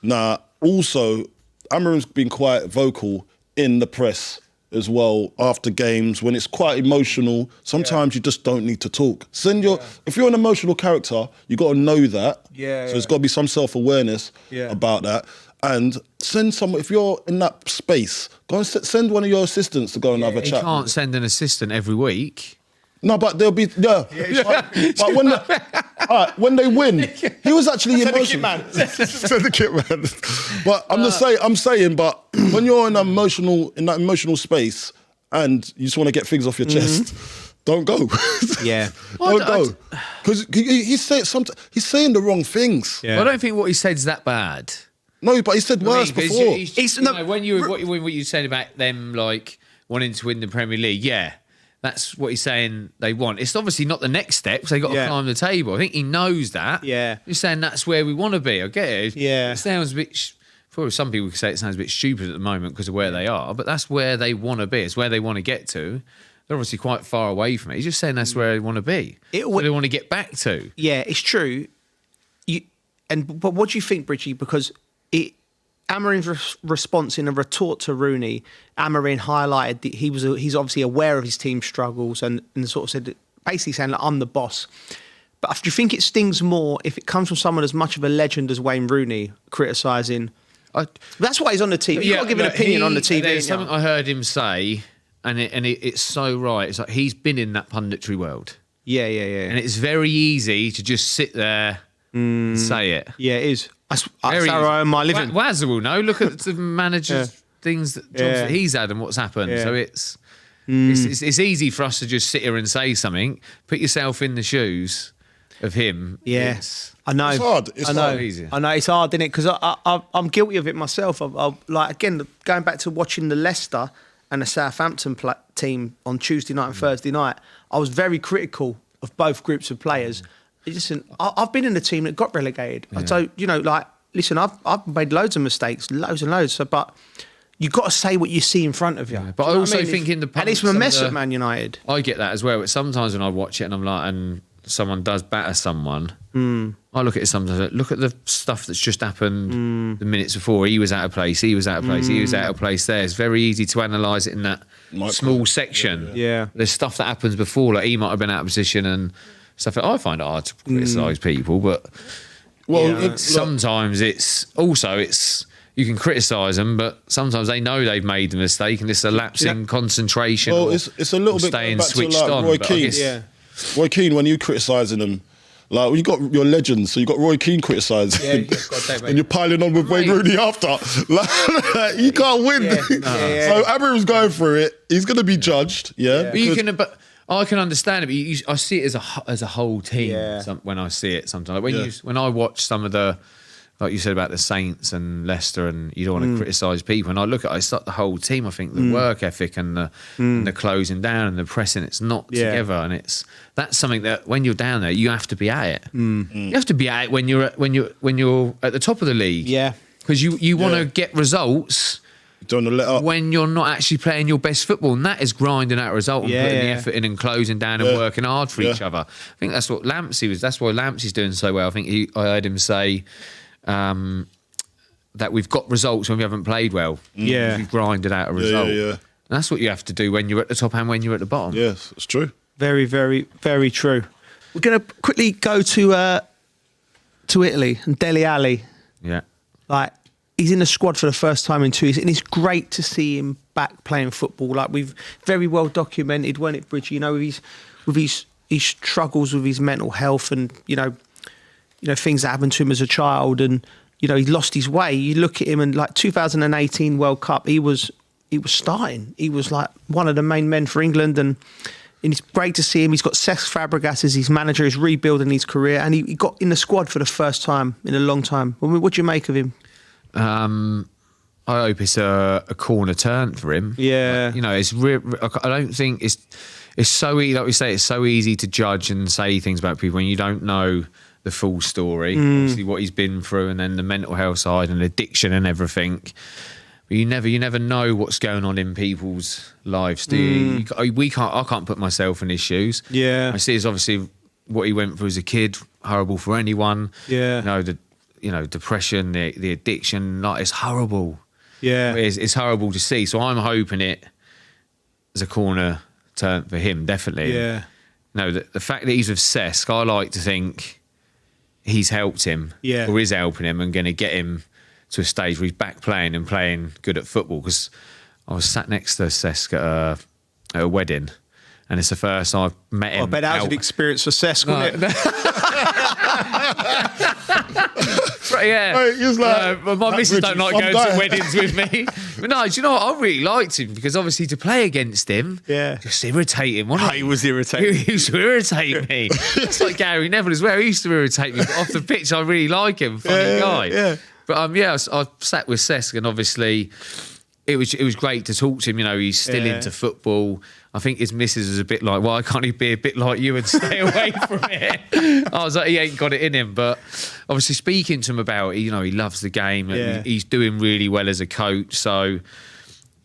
Speaker 2: Now, also, Amorim's been quite vocal in the press as well after games when it's quite emotional. Sometimes you just don't need to talk. If you're an emotional character, you got to know that. So there's got to be some self-awareness about that. And send someone, if you're in that space, go and send one of your assistants to go and have a chat.
Speaker 1: You can't send an assistant every week.
Speaker 2: No, but there'll be but when they win, he was actually emotional. Send the kit man. But I'm saying, but when you're in that emotional space and you just want to get things off your chest, don't go. Don't go. Because he's saying the wrong things.
Speaker 1: Yeah. Well, I don't think what he said's that bad.
Speaker 2: No, but he said worse before.
Speaker 1: When you said about them like wanting to win the Premier League, that's what he's saying they want. It's obviously not the next step because they've got to climb the table. I think he knows that.
Speaker 3: Yeah.
Speaker 1: He's saying that's where we want to be. I get it. It sounds a bit... For some people could say it sounds a bit stupid at the moment because of where they are, but that's where they want to be. It's where they want to get to. They're obviously quite far away from it. He's just saying that's where they want to be. Where they want to get back to.
Speaker 3: Yeah, it's true. But what do you think, Bridgie? Because Amorim's response in a retort to Rooney, Amorim highlighted that he's obviously aware of his team's struggles and sort of said, basically saying, like, I'm the boss. But do you think it stings more if it comes from someone as much of a legend as Wayne Rooney criticising? That's why he's on the TV. You've got to give an opinion on the TV.
Speaker 1: There's something I heard him say, and it's so right. It's like he's been in that punditry world.
Speaker 3: Yeah.
Speaker 1: And it's very easy to just sit there and say it.
Speaker 3: Yeah, it is. That's how I earn my living.
Speaker 1: Wazza will know. Look at the manager's jobs that he's had and what's happened. Yeah. So it's easy for us to just sit here and say something. Put yourself in the shoes of him.
Speaker 3: Yes, I know.
Speaker 2: It's hard.
Speaker 3: I know it's hard, isn't it? Because I'm guilty of it myself. Again, going back to watching the Leicester and the Southampton team on Tuesday night and Thursday night, I was very critical of both groups of players. Listen, I've been in a team that got relegated. Yeah. Listen, I've made loads of mistakes, loads and loads. But you've got to say what you see in front of you.
Speaker 1: Yeah, but I also think in the past,
Speaker 3: and it's a mess at Man United.
Speaker 1: I get that as well. But sometimes when I watch it and I'm like, and someone does batter someone, I look at it sometimes. Look at the stuff that's just happened the minutes before. He was out of place. He was out of place. He was out of place. There, it's very easy to analyse it in that small section.
Speaker 3: Yeah.
Speaker 1: There's stuff that happens before, like he might have been out of position and stuff. I find it hard to criticise people, but sometimes it's you can criticise them, but sometimes they know they've made the mistake and it's a lapse in concentration.
Speaker 2: Well, it's a little bit
Speaker 1: staying
Speaker 2: back
Speaker 1: switched
Speaker 2: to like
Speaker 1: on.
Speaker 2: Roy Keane. Roy Keane, when you criticising them, like you got your legends, so you got Roy Keane criticising, and you're piling on with Wayne Rooney after. Like, you can't win. So Amorim's going through it. He's going to be judged.
Speaker 1: But I can understand it. But I see it as a whole team. When I see it sometimes, like when I watch some of the, like you said about the Saints and Leicester, and you don't want to criticise people. And I look at it's like the whole team. I think the work ethic and the closing down and the pressing, it's not together. And that's something that when you're down there, you have to be at it. You have to be at it when you're at the top of the league.
Speaker 3: Yeah,
Speaker 1: because you want to get results.
Speaker 2: Don't let up
Speaker 1: when you're not actually playing your best football, and that is grinding out a result and putting the effort in and closing down and working hard for each other. I think that's what Lampsey was. That's why Lampsey's doing so well. I think I heard him say that we've got results when we haven't played well. We've grinded out a result. And that's what you have to do when you're at the top and when you're at the bottom.
Speaker 2: Yes, it's true.
Speaker 3: Very, very, very true. We're going to quickly go to Italy and Dele Alli.
Speaker 1: Yeah,
Speaker 3: he's in the squad for the first time in 2 years, and it's great to see him back playing football. Like, we've very well documented, weren't it, Bridgie? With his struggles with his mental health, and things that happened to him as a child, and he lost his way. You look at him, and like 2018 World Cup, he was starting. He was like one of the main men for England, and it's great to see him. He's got Cesc Fabregas as his manager. He's rebuilding his career, and he got in the squad for the first time in a long time. What do you make of him?
Speaker 1: I hope it's a corner turn for him.
Speaker 3: Yeah.
Speaker 1: You know, I don't think it's so easy, like we say, it's so easy to judge and say things about people when you don't know the full story, obviously what he's been through, and then the mental health side and addiction and everything. But you never know what's going on in people's lives, do you? I can't put myself in his shoes.
Speaker 3: Yeah.
Speaker 1: I see it's obviously what he went through as a kid, horrible for anyone.
Speaker 3: Yeah.
Speaker 1: Depression, the addiction, like, it's horrible.
Speaker 3: Yeah.
Speaker 1: It's horrible to see. So I'm hoping it as a corner turn for him, definitely.
Speaker 3: Yeah.
Speaker 1: No, the fact that he's with Cesc, I like to think he's helped him,
Speaker 3: Yeah.
Speaker 1: or is helping him, and going to get him to a stage where he's back playing and playing good at football. Because I was sat next to Cesc at a wedding, and it's the first I've met him.
Speaker 3: I bet that was an experience for Cesc, wasn't it?
Speaker 1: Yeah,
Speaker 2: Right, he was like,
Speaker 1: my missus don't like going
Speaker 2: dying.
Speaker 1: to weddings with me. But no, do you know what? I really liked him because obviously to play against him, just irritating, wasn't
Speaker 3: He was irritating.
Speaker 1: He used to irritate me. It's like Gary Neville as well. He used to irritate me. But off the pitch, I really like him. Funny guy.
Speaker 3: Yeah.
Speaker 1: But I sat with Cesc, and obviously it was great to talk to him. You know, he's still into football. I think his missus was a bit like, why can't he be a bit like you and stay away from it? I was like, he ain't got it in him. But obviously speaking to him about it, you know, he loves the game. And he's doing really well as a coach. So, you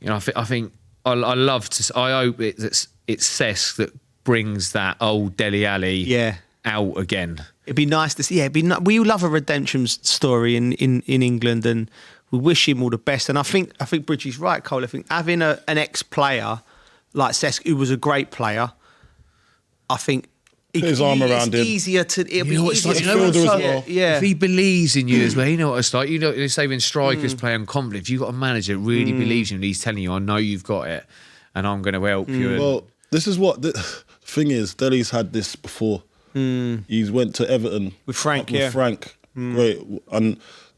Speaker 1: know, I think I hope it's Cesc that brings that old Dele Alli out again.
Speaker 3: It'd be nice to see. Yeah, we love a redemption story in England, and we wish him all the best. And I think Bridgie's right, Cole. I think having an ex-player like Cesc, who was a great player, I think
Speaker 2: his arm around him.
Speaker 3: Easier to. It'll be easier
Speaker 2: like
Speaker 3: to
Speaker 2: fielder as well.
Speaker 3: Yeah.
Speaker 1: If he believes in you as well, you know what it's like. You know, they say when strikers play on confidence, if you've got a manager that really believes in you and he's telling you, I know you've got it and I'm going to help you. And
Speaker 2: Well, this is what the thing is. Dele's had this before. He's went to Everton
Speaker 3: With Frank,
Speaker 2: great,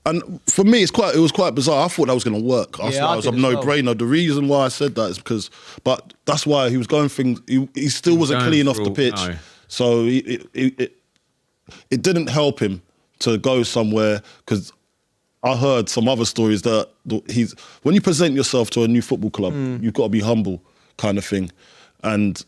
Speaker 2: and for me, it was quite bizarre. I thought that was going to work. I thought it was a no-brainer. The reason why I said that is because, but that's why he was going things. He still wasn't clean off the pitch, so it didn't help him to go somewhere. Because I heard some other stories that when you present yourself to a new football club, you've got to be humble, kind of thing, and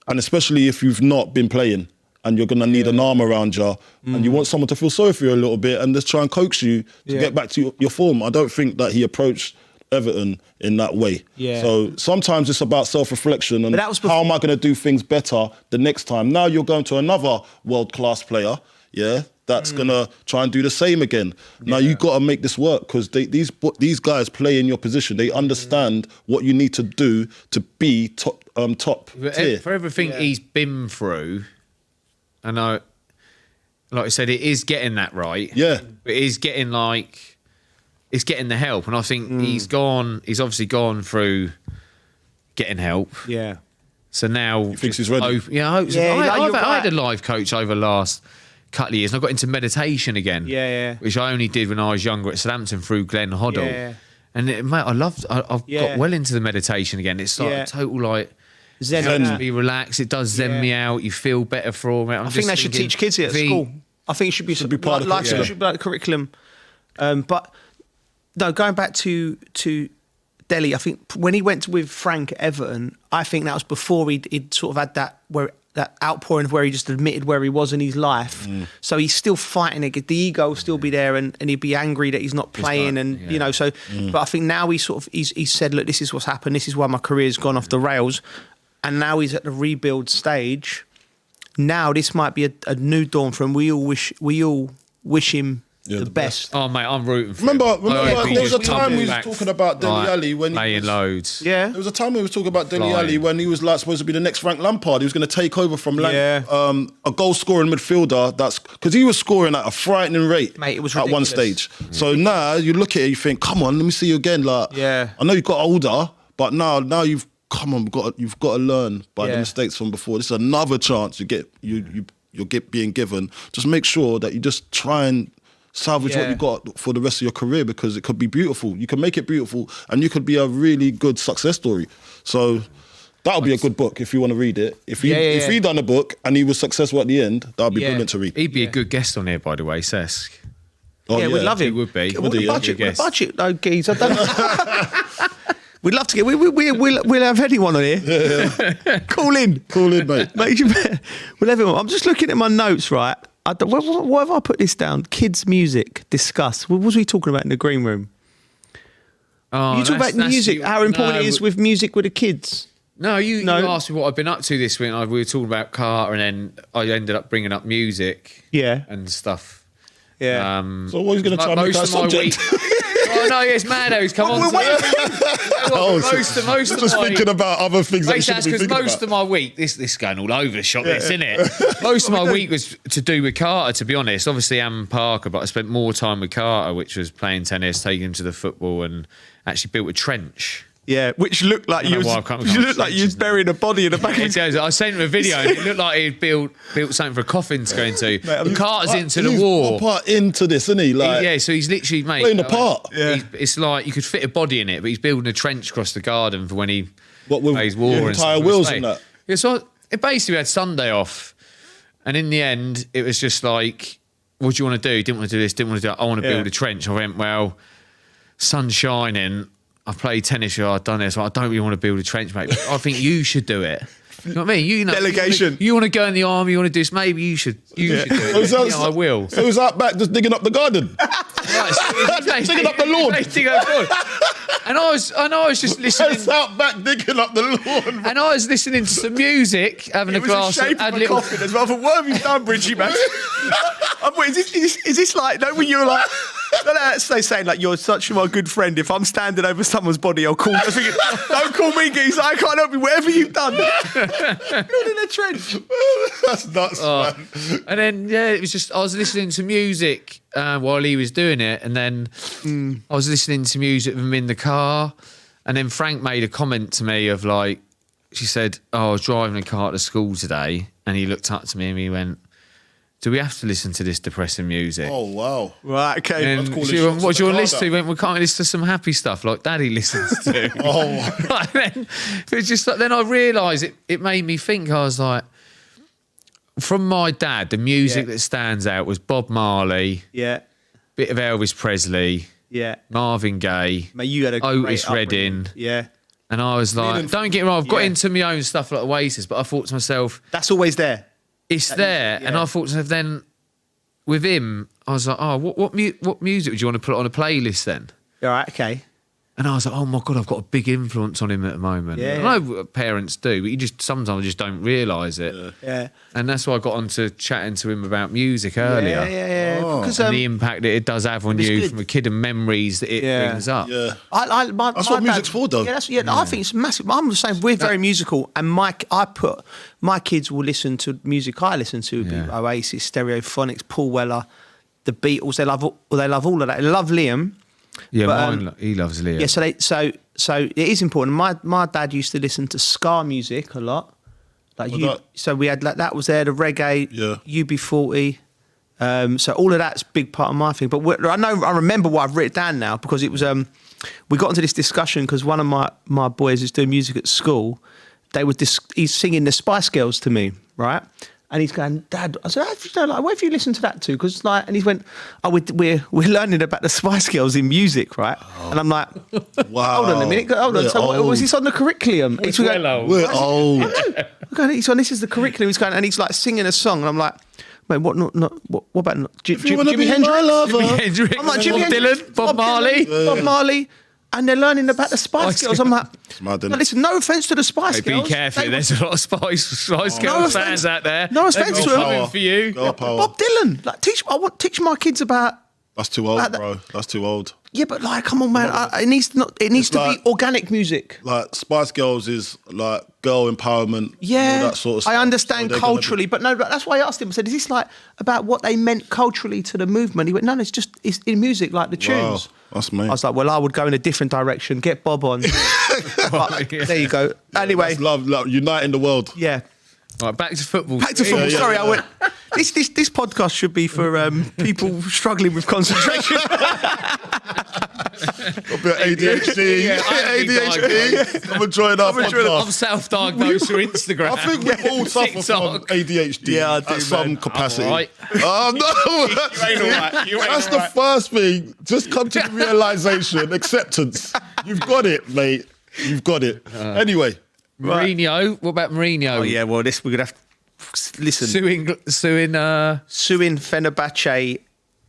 Speaker 2: especially if you've not been playing. And you're going to need an arm around you, and you want someone to feel sorry for you a little bit and just try and coax you to get back to your form. I don't think that he approached Everton in that way.
Speaker 3: Yeah.
Speaker 2: So sometimes it's about self-reflection and how am I going to do things better the next time. Now you're going to another world-class player, that's going to try and do the same again. Now you've got to make this work because these guys play in your position. They understand what you need to do to be top tier.
Speaker 1: For everything he's been through, I know, like I said, it is getting that right.
Speaker 2: Yeah.
Speaker 1: But it is getting it's getting the help. And I think he's obviously gone through getting help.
Speaker 3: Yeah.
Speaker 1: So now...
Speaker 2: He thinks he's ready.
Speaker 1: I hope so. I had a life coach over the last couple of years, and I got into meditation again.
Speaker 3: Yeah.
Speaker 1: Which I only did when I was younger at Southampton through Glenn Hoddle.
Speaker 3: Yeah.
Speaker 1: And mate, I've got well into the meditation again. It's like a total
Speaker 3: Zen.
Speaker 1: helps me relax. It does zen me out. You feel better from it.
Speaker 3: I think they should teach kids it at school. I think it should be part of the curriculum. Should be like the curriculum. But no, going back to Dele, I think when he went with Frank at Everton, I think that was before he'd sort of had that outpouring of where he just admitted where he was in his life. So he's still fighting it. The ego will still be there, and he'd be angry that he's not playing, you know. So, but I think now he's said, look, this is what's happened. This is why my career's gone off the rails. And now he's at the rebuild stage. Now this might be a new dawn for him. We all wish him the best.
Speaker 1: Oh mate, I'm rooting for him.
Speaker 2: Remember there was a time we was talking about Dele Alli when
Speaker 1: he was loads.
Speaker 2: Yeah. There was a time we was talking about Dele Alli when he was like supposed to be the next Frank Lampard. He was going to take over from a goal scoring midfielder. That's because he was scoring at a frightening rate,
Speaker 3: mate, it was
Speaker 2: at one stage. So now you look at it, you think, come on, let me see you again. Like, I know you've got older, but now you've come on, you've got to learn by the mistakes from before. This is another chance you're being given. Just make sure that you just try and salvage what you got for the rest of your career, because it could be beautiful. You can make it beautiful, and you could be a really good success story. So that'll be a good book if you want to read it. If he done a book and he was successful at the end, that'll be brilliant to read.
Speaker 1: He'd be a good guest on here, by the way, Cesc.
Speaker 2: Oh,
Speaker 3: yeah, we'd love
Speaker 1: He
Speaker 3: him.
Speaker 1: would be.
Speaker 3: Well,
Speaker 1: Would he?
Speaker 3: budget, no, geez. I don't. We'd love to get. We'll have anyone on here. Call in,
Speaker 2: mate.
Speaker 3: We'll have anyone. I'm just looking at my notes, right? Why have I put this down? Kids' music, discuss. What was we talking about in the green room?
Speaker 1: Oh,
Speaker 3: You talk about music, how important it is with music with the kids.
Speaker 1: No, you asked me what I've been up to this week. And we were talking about Carter, and then I ended up bringing up music.
Speaker 3: Yeah.
Speaker 1: And stuff.
Speaker 3: Yeah.
Speaker 2: So what are you going to try and make that subject?
Speaker 1: Oh no, yes, Mado, he's come on. Most of my
Speaker 2: thinking about other things that you shouldn't be thinking about.
Speaker 1: Most of my week, this is going all over the shop, isn't it? Most of my week was to do with Carter, to be honest. Obviously, I'm Parker, but I spent more time with Carter, which was playing tennis, taking him to the football, and actually built a trench.
Speaker 3: Yeah, which looked like you was burying a body in a back.
Speaker 1: I sent him a video and it looked like he'd built something for a coffin to go into. Mate, Carter's into the war.
Speaker 2: Part into this, isn't he? Like,
Speaker 1: so he's literally
Speaker 2: playing the part.
Speaker 1: It's like you could fit a body in it, but he's building a trench across the garden for when he plays war and
Speaker 2: entire wheels and that.
Speaker 1: Yeah, so it basically had Sunday off, and in the end, it was just like, what do you want to do? Didn't want to do this. Didn't want to do that. I want to build a trench. I went, well, sun's shining. I played tennis, I've done this. I don't really want to build a trench, mate. I think you should do it. You know what I mean?
Speaker 3: Delegation.
Speaker 1: You want to go in the army, you want to do this, maybe you should do it. I will.
Speaker 2: So was out back just digging up the garden? Digging up the lawn.
Speaker 1: And I was just listening.
Speaker 2: It's out back digging up the lawn.
Speaker 1: And I was listening to some music, having a glass.
Speaker 3: It was the shape of a coffin as well. I thought, what have you done, Bridgie, man? Is this like, when you were like, they saying like, you're such a good friend. If I'm standing over someone's body, I'll call. Don't call me, geese. I can't help you. Whatever you've done, building a trench.
Speaker 2: That's nuts, man.
Speaker 1: And then it was just I was listening to music while he was doing it, and then I was listening to music with him in the car, and then Frank made a comment to me of like, she said, "Oh, I was driving a car to school today," and he looked up to me and he went, "Do we have to listen to this depressing music?"
Speaker 2: Oh, wow.
Speaker 3: Right, okay.
Speaker 1: And she went, what do you want to listen to? He went, we can't listen to some happy stuff like Daddy listens to. Then, it's just like, then I realised it made me think. I was like, from my dad, the music that stands out was Bob Marley, bit of Elvis Presley, Marvin Gaye,
Speaker 3: Mate, you had a
Speaker 1: Otis Redding.
Speaker 3: Yeah.
Speaker 1: And I was like, don't get me wrong, I've got into my own stuff like Oasis, but I thought to myself,
Speaker 3: that's always there.
Speaker 1: It's there, and I thought to myself, then with him, I was like, oh, what music would you want to put on a playlist then?
Speaker 3: All right, okay.
Speaker 1: And I was like, oh my God, I've got a big influence on him at the moment.
Speaker 3: Yeah.
Speaker 1: I know what parents do, but sometimes just don't realise it.
Speaker 3: Yeah.
Speaker 1: And that's why I got on to chatting to him about music earlier.
Speaker 3: Yeah. Because
Speaker 1: and the impact that it does have on you
Speaker 3: good.
Speaker 1: from a kid and memories that it brings up.
Speaker 2: Yeah.
Speaker 3: That's
Speaker 2: what music's for, though.
Speaker 3: I think it's massive. I'm the same. We're very musical, and my kids will listen to music I listen to, Oasis, Stereophonics, Paul Weller, the Beatles. They love all of that. They love Liam.
Speaker 1: Yeah, but, he loves Liam.
Speaker 3: Yeah, so it is important. My dad used to listen to ska music a lot. So we had that was there, the reggae, UB40. So all of that's a big part of my thing. But I remember what I've written down now, because it was we got into this discussion because one of my boys is doing music at school. He's singing the Spice Girls to me, right? And he's going, Dad, I said, where have you listened to that to? Because and he went, oh, we're learning about the Spice Girls in music, right? Oh. And I'm like,
Speaker 2: wow.
Speaker 3: Hold on a minute. Hold on. So was this on the curriculum?
Speaker 2: We're old.
Speaker 3: He's on, this is the curriculum. He's going, and he's like singing a song, and I'm like, mate, what about Jimi Hendrix? I'm like, Jimi Hendrix,
Speaker 1: Bob Marley.
Speaker 3: Bob Marley. And they're learning about the Spice Girls. I'm like, listen, no offence to the Spice Girls.
Speaker 1: Be careful, there's a lot of Spice Girls fans out there.
Speaker 3: No offence to them.
Speaker 1: For you.
Speaker 3: Bob Dylan. Like, teach my kids about.
Speaker 2: That's too old, bro. That's too old.
Speaker 3: Yeah, but like, come on, man. It needs to be organic music.
Speaker 2: Like Spice Girls is like girl empowerment.
Speaker 3: Yeah,
Speaker 2: all that sort of stuff.
Speaker 3: I understand culturally, but no, that's why I asked him. I said, "Is this like about what they meant culturally to the movement?" He went, "No, it's in music, like the tunes."
Speaker 2: Wow, that's me.
Speaker 3: I was like, "Well, I would go in a different direction. Get Bob on." But, there you go. Anyway,
Speaker 2: that's love, uniting the world.
Speaker 3: Yeah.
Speaker 1: All right, back to football.
Speaker 3: Sorry, I went. This podcast should be for people struggling with concentration.
Speaker 2: bit of ADHD. ADHD. Come and join our podcast.
Speaker 1: I'm self-diagnosed through Instagram.
Speaker 2: I think we all suffer from ADHD at some capacity.
Speaker 1: Right.
Speaker 2: No.
Speaker 3: You ain't all right.
Speaker 2: That's the first thing. Just come to the realisation, acceptance. You've got it, mate. You've got it. Anyway.
Speaker 1: Mourinho. What about Mourinho?
Speaker 3: Oh, yeah, well, we're going to have to... Listen.
Speaker 1: Suing
Speaker 3: Fenerbahce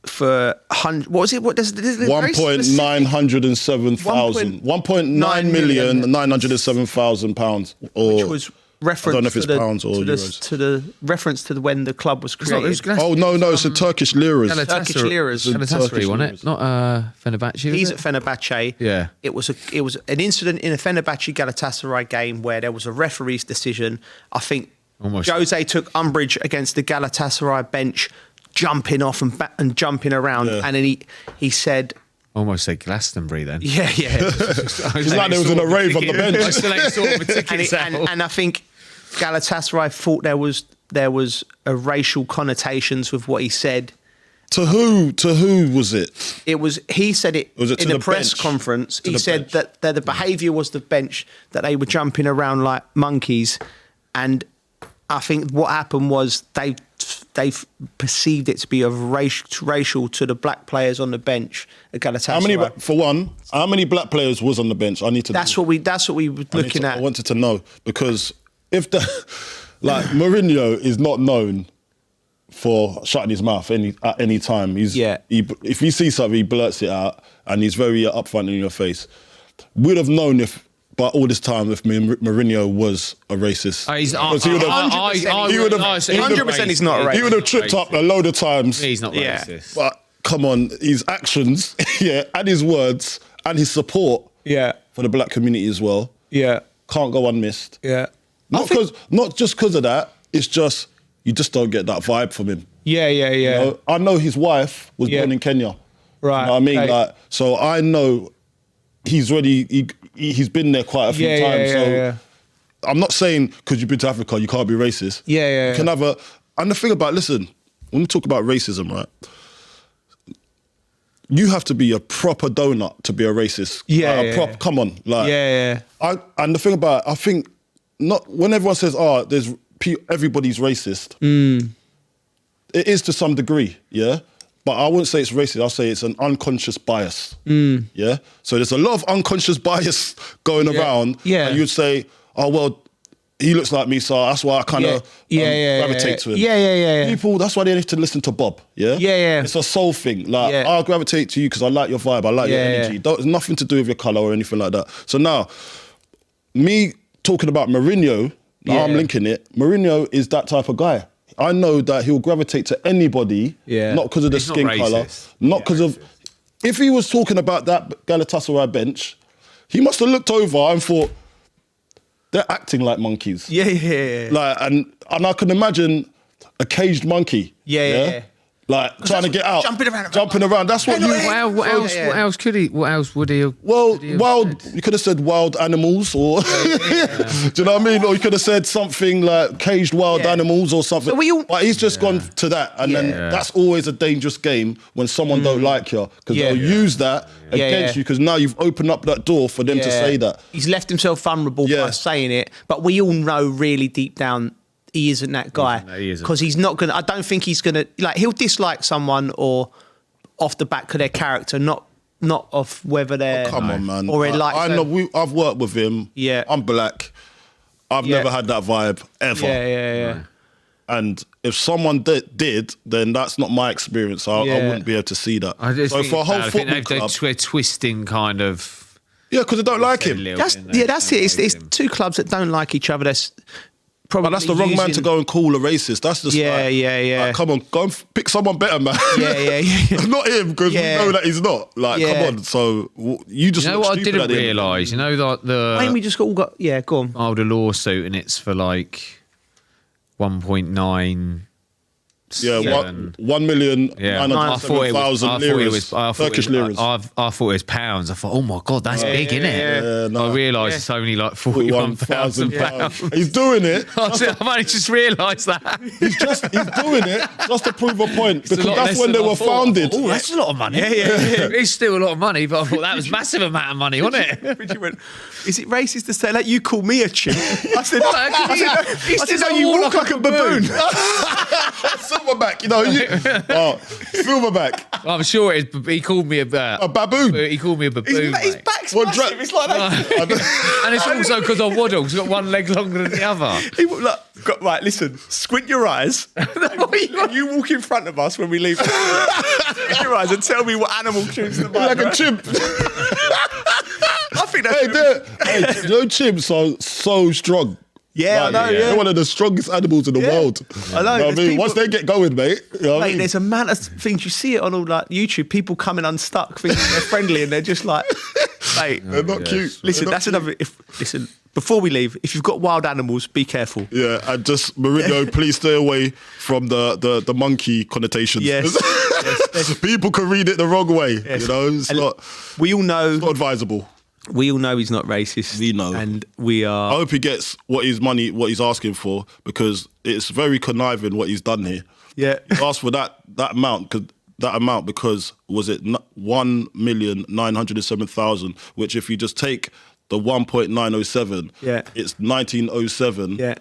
Speaker 3: for 100... What was it? What does
Speaker 2: 1,907,000. 1,907,000 pounds.
Speaker 3: Which was reference
Speaker 2: I don't know if it's pounds or euros.
Speaker 3: To the reference to when the club was created.
Speaker 2: No, it's a Turkish liras.
Speaker 3: Turkish liras.
Speaker 1: Galatasaray, wasn't it? Not Fenerbahce.
Speaker 3: He's at Fenerbahce.
Speaker 1: Yeah.
Speaker 3: It was an incident in a Fenerbahce Galatasaray game where there was a referee's decision. I think Jose took umbrage against the Galatasaray bench jumping off and jumping around, and then he said.
Speaker 1: Almost said Glastonbury then.
Speaker 3: Yeah.
Speaker 2: It's like there was an rave on the bench.
Speaker 1: I still ain't sort of a ticket
Speaker 3: and I think Galatasaray thought there was a racial connotations with what he said.
Speaker 2: To who was it?
Speaker 3: It was. He said it
Speaker 2: Was it
Speaker 3: in
Speaker 2: to
Speaker 3: a
Speaker 2: the
Speaker 3: press
Speaker 2: bench?
Speaker 3: conference.
Speaker 2: To
Speaker 3: He
Speaker 2: the
Speaker 3: said
Speaker 2: bench.
Speaker 3: that the behaviour was the bench, that they were jumping around like monkeys, and I think what happened was they perceived it to be racial to the black players on the bench at Galatasaray.
Speaker 2: How many black players was on the bench? I need to.
Speaker 3: That's what we were looking at.
Speaker 2: I wanted to know because if Mourinho is not known for shutting his mouth at any time. If he sees something, he blurts it out, and he's very upfront in your face. We'd have known by all this time if Mourinho was a racist.
Speaker 1: He's
Speaker 3: 100% he's not a racist.
Speaker 2: He would have tripped up a load of times.
Speaker 1: He's not racist.
Speaker 2: But come on, his actions, and his words, and his support for the black community as well, can't go unmissed. Not just because of that, it's just, you just don't get that vibe from him. You know? I know his wife was born in Kenya.
Speaker 3: Right.
Speaker 2: You know what I mean? Okay. So I know he's he's been there quite a few times. I'm not saying because you've been to Africa, you can't be racist. You can have and the thing about, listen, when we talk about racism, right? You have to be a proper donut to be a racist. Come on. And the thing about, I think, not when everyone says, everybody's racist, it is to some degree, but I wouldn't say it's racist. I'll say it's an unconscious bias. Yeah. So there's a lot of unconscious bias going around. And you'd say, oh well, he looks like me, so that's why I kind of gravitate to him. People, that's why they need to listen to Bob. It's a soul thing. Like I'll gravitate to you because I like your vibe, I like your energy. It's nothing to do with your colour or anything like that. So now, me talking about Mourinho, now I'm linking it. Mourinho is that type of guy. I know that he'll gravitate to anybody, not because of the skin colour, not because of... If he was talking about that Galatasaray bench, he must have looked over and thought, they're acting like monkeys. Like, and I can imagine a caged monkey. Like trying to get out, jumping around. That's what you.
Speaker 1: What else could he? What else would he have?
Speaker 2: Well, you could have said wild animals, or do you know what I mean? Or you could have said something like caged wild animals or something. So but he's just gone to that, and then that's always a dangerous game when someone don't like you, because they'll use that against you, because now you've opened up that door for them to say that.
Speaker 3: He's left himself vulnerable by saying it, but we all know really deep down, he isn't that guy, because he's not gonna. I don't think he's gonna, like, he'll dislike someone or off the back of their character, not off whether they're.
Speaker 2: Come on, man.
Speaker 3: Or
Speaker 2: I know. I've worked with him. I'm black. I've never had that vibe ever. And if someone did, then that's not my experience. I wouldn't be able to see that. So for a whole football club,
Speaker 1: they're twisting kind of.
Speaker 2: Yeah, because they don't like him.
Speaker 3: That's it. It's two clubs that don't like each other. That's probably.
Speaker 2: But that's the wrong man to go and call a racist. That's just like, come on, go and pick someone better, man. Not him, because we know that he's not. Like, come on. So you just.
Speaker 1: You know what I didn't realise? You know, like
Speaker 3: Why we just all got? Yeah, go on.
Speaker 1: Filed a lawsuit, and it's for like 1.9
Speaker 2: Yeah,
Speaker 1: seven.
Speaker 2: 1,907,000 liras. Turkish liras.
Speaker 1: I thought it was pounds. I thought, oh my God, that's big, isn't it?
Speaker 2: Yeah, no.
Speaker 1: I realised it's only like 41,000 pounds.
Speaker 2: He's doing it.
Speaker 1: I've only just realised that.
Speaker 2: He's doing it just to prove a point, because that's when they were founded.
Speaker 1: Oh, that's a lot of money. It's still a lot of money, but I thought that was massive amount of money, wasn't it?
Speaker 3: Richie went, is it racist to say that you call me a chimp? I said,
Speaker 1: He
Speaker 3: I said, no, you walk like a baboon.
Speaker 2: Silverback, silverback.
Speaker 1: I'm sure he called me a
Speaker 2: baboon.
Speaker 1: He called me a baboon.
Speaker 3: His
Speaker 1: mate.
Speaker 3: back's massive. It's like that.
Speaker 1: And it's also because I waddle, because I've got one leg longer than the other.
Speaker 3: Right, listen, squint your eyes. You walk in front of us when we leave. Squint your eyes and tell me what animal tunes the bike.
Speaker 2: Like a chimp.
Speaker 3: I think that's...
Speaker 2: Chimps are so strong.
Speaker 3: Yeah, I know,
Speaker 2: They're one of the strongest animals in the world.
Speaker 3: I know.
Speaker 2: You know what I mean? Once they get going, mate. You know what I mean?
Speaker 3: There's a amount of things you see it on all like YouTube. People coming unstuck, thinking they're friendly, and they're just like, mate,
Speaker 2: they're not cute.
Speaker 3: Listen,
Speaker 2: They're not
Speaker 3: another. Listen, before we leave, if you've got wild animals, be careful.
Speaker 2: Yeah, and just Mourinho, please stay away from the monkey connotations.
Speaker 3: Yes.
Speaker 2: People can read it the wrong way.
Speaker 3: Yes.
Speaker 2: You know, it's not.
Speaker 3: We all know.
Speaker 2: It's not advisable.
Speaker 3: We all know he's not racist.
Speaker 2: We know,
Speaker 3: and we are.
Speaker 2: I hope he gets what he's asking for, because it's very conniving what he's done here.
Speaker 3: Yeah,
Speaker 2: he asked for that amount because was it 1,907,000, which if you just take the 1.907, it's 1907.
Speaker 3: Yeah.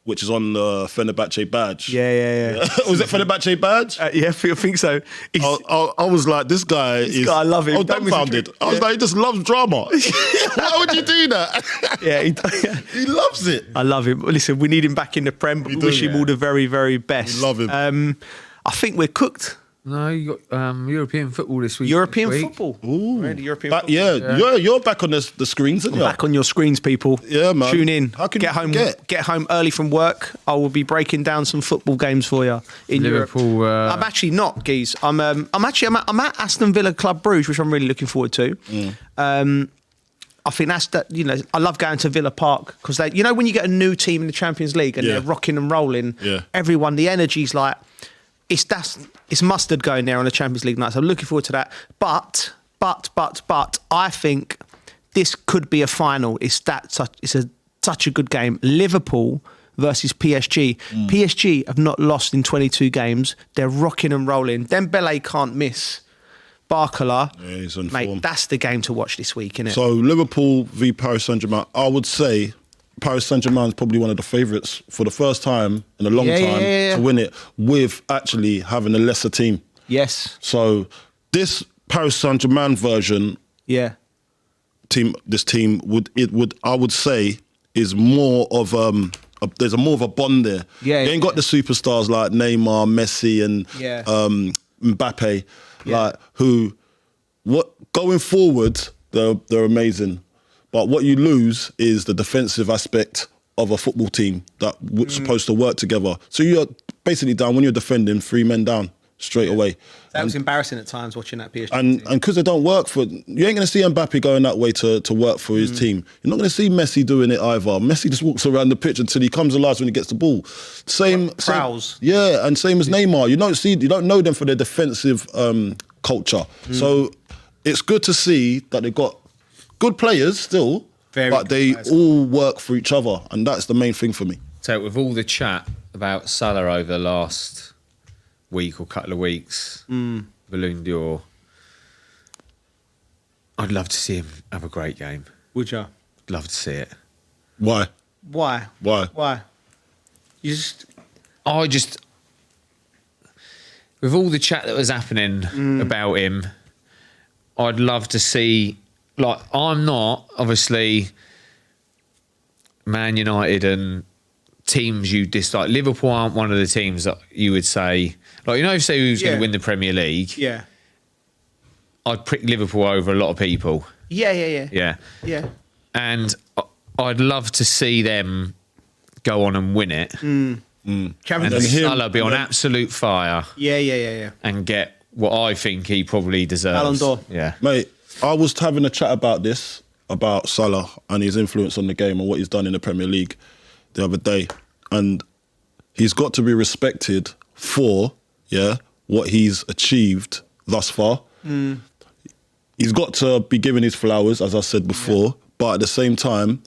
Speaker 2: Which is on the Fenerbahce badge.
Speaker 3: Yeah.
Speaker 2: Was it Fenerbahce badge?
Speaker 3: Yeah, I think so.
Speaker 2: I was like, this guy
Speaker 3: I love him.
Speaker 2: I was dumbfounded. I was like, he just loves drama. Why would you do that?
Speaker 3: Yeah,
Speaker 2: he loves it.
Speaker 3: I love him. Listen, we need him back in the Prem. We wish him all the very, very best.
Speaker 2: We love him.
Speaker 3: I think we're cooked.
Speaker 1: No, you got European football this week.
Speaker 3: European football.
Speaker 2: Ooh.
Speaker 3: Really, European
Speaker 2: football. Yeah, you're back on the screens, aren't you?
Speaker 3: Back on your screens, people.
Speaker 2: Yeah, man.
Speaker 3: Tune in.
Speaker 2: How can
Speaker 3: get
Speaker 2: you
Speaker 3: home?
Speaker 2: forget?
Speaker 3: Get home early from work. I will be breaking down some football games for you in
Speaker 1: Liverpool.
Speaker 3: Europe. I'm actually not, Geese. I'm at Aston Villa Club Bruges, which I'm really looking forward to. I think that's that. You know, I love going to Villa Park because they, when you get a new team in the Champions League and they're rocking and rolling, everyone, the energy's like. It's mustard going there on the Champions League night. So I'm looking forward to that. But I think this could be a final. It's such a good game. Liverpool versus PSG. PSG have not lost in 22 games. They're rocking and rolling. Dembele can't miss. Barcola,
Speaker 2: he's on
Speaker 3: mate,
Speaker 2: form.
Speaker 3: that's the game to watch this week, isn't it?
Speaker 2: So Liverpool v Paris Saint-Germain. I would say Paris Saint-Germain is probably one of the favourites for the first time in a long time to win it, with actually having a lesser team.
Speaker 3: Yes.
Speaker 2: So this Paris Saint-Germain version, this team I would say is more of there's more of a bond there.
Speaker 3: Yeah,
Speaker 2: they ain't got the superstars like Neymar, Messi, and Mbappe, going forward they're amazing. But what you lose is the defensive aspect of a football team that's supposed to work together. So you're basically down, when you're defending, 3 men down straight away.
Speaker 3: That was embarrassing at times watching that PSG
Speaker 2: team. And because they don't work you ain't going to see Mbappe going that way to work for his team. You're not going to see Messi doing it either. Messi just walks around the pitch until he comes alive when he gets the ball.
Speaker 3: Prowls.
Speaker 2: And same as Neymar. You don't know them for their defensive culture. So it's good to see that they've got good players still, but they all work for each other, and that's the main thing for me.
Speaker 1: So with all the chat about Salah over the last week or couple of weeks, Ballon d'Or, I'd love to see him have a great game.
Speaker 3: Would you?
Speaker 1: Love to see it.
Speaker 2: Why?
Speaker 1: I just, with all the chat that was happening about him, I'd love to see. Like, I'm not, obviously, Man United and teams you dislike. Liverpool aren't one of the teams that you would say, say who's going to win the Premier League.
Speaker 3: Yeah.
Speaker 1: I'd pick Liverpool over a lot of people.
Speaker 3: Yeah.
Speaker 1: And I'd love to see them go on and win it. And Salah be on absolute fire.
Speaker 3: Yeah.
Speaker 1: And get what I think he probably deserves.
Speaker 3: Ballon d'Or.
Speaker 1: Yeah.
Speaker 2: Mate, I was having a chat about Salah and his influence on the game and what he's done in the Premier League the other day. And he's got to be respected for what he's achieved thus far. He's got to be given his flowers, as I said before, but at the same time,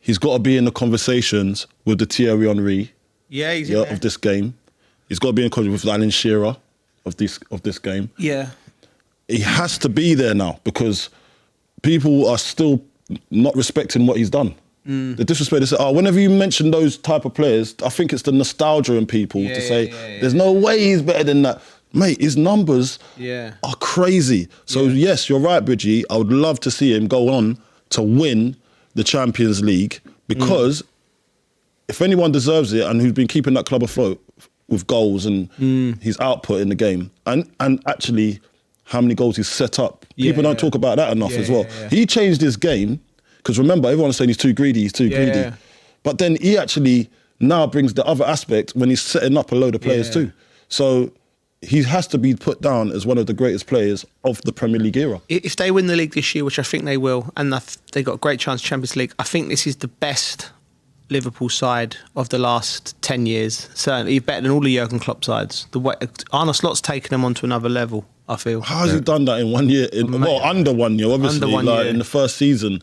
Speaker 2: he's got to be in the conversations with the Thierry Henry of this game. He's got to be in conversation with Alan Shearer of this game.
Speaker 3: Yeah.
Speaker 2: He has to be there now because people are still not respecting what he's done. The disrespect, they say, whenever you mention those type of players, I think it's the nostalgia in people to say, there's no way he's better than that. Mate, his numbers are crazy. So yes, you're right, Bridgie. I would love to see him go on to win the Champions League because if anyone deserves it and who's been keeping that club afloat with goals and his output in the game and actually how many goals he's set up. People don't talk about that enough as well. He changed his game because remember, everyone's saying he's too greedy. But then he actually now brings the other aspect when he's setting up a load of players too. So he has to be put down as one of the greatest players of the Premier League era. If
Speaker 3: they win the league this year, which I think they will, and they've got a great chance Champions League, I think this is the best Liverpool side of the last 10 years. Certainly better than all the Jurgen Klopp sides. The way Arne Slot's taken them onto another level, I feel.
Speaker 2: How has he done that in 1 year? Under 1 year, obviously.
Speaker 3: Under 1 year.
Speaker 2: In the first season.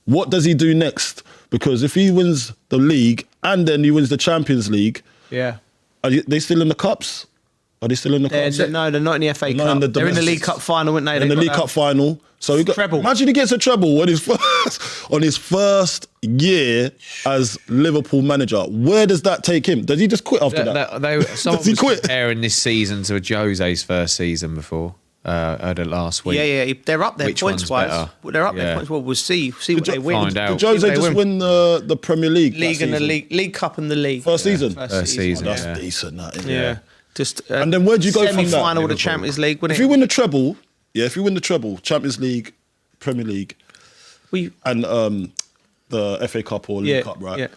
Speaker 2: What does he do next? Because if he wins the league and then he wins the Champions League, are they still in the cups? Are they still in the cups?
Speaker 3: No, they're not in the FA Cup. They're in the League Cup final, weren't they?
Speaker 2: In the League Cup final. So he got treble. Imagine he gets a treble on his first year as Liverpool manager. Where does that take him? Does he just quit after that?
Speaker 1: Someone was comparing this season to Jose's first season before. Heard it last week.
Speaker 3: Yeah, they're up there points-wise. They're up there points-wise. We'll see what they win.
Speaker 1: Find out.
Speaker 2: Did Jose just win the Premier League?
Speaker 3: League Cup and the league.
Speaker 2: First season?
Speaker 1: First season.
Speaker 2: That's decent, that, isn't it?
Speaker 3: Yeah. Just,
Speaker 2: and then where do you go from that?
Speaker 3: Semi-final of the Champions League, wouldn't
Speaker 2: it? If you win the treble, Champions League, Premier League, and the FA Cup or League Cup, right? Yeah.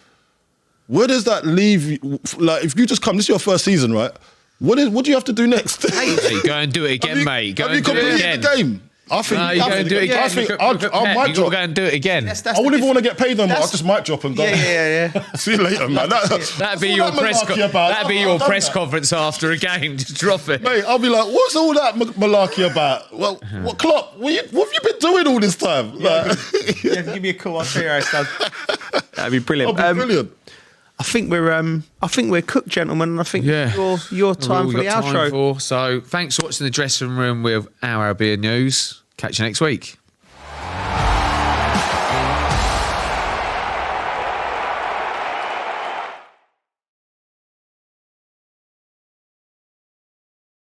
Speaker 2: Where does that leave you? Like, if you just come, this is your first season, right? What do you have to do next?
Speaker 1: Hey, go and do it again, mate. Go and do it again.
Speaker 2: The game? I think
Speaker 1: you go and do it again.
Speaker 2: I think I might drop.
Speaker 1: Go and do it again.
Speaker 2: I wouldn't even want to get paid no more. I just might drop and go.
Speaker 3: Yeah.
Speaker 2: See you later, man.
Speaker 1: That'd be your press conference after a game. Just drop it,
Speaker 2: mate. I'll be like, what's all that malarkey about? Well, what Klopp? What have you been doing all this time?
Speaker 3: Give me a call. I'll show you how it's done. That'd be brilliant.
Speaker 2: That'd be brilliant.
Speaker 3: I think we're cooked, gentlemen. And I think your time for the outro.
Speaker 1: So thanks for watching the dressing room with our Arabiya news. Catch you next week.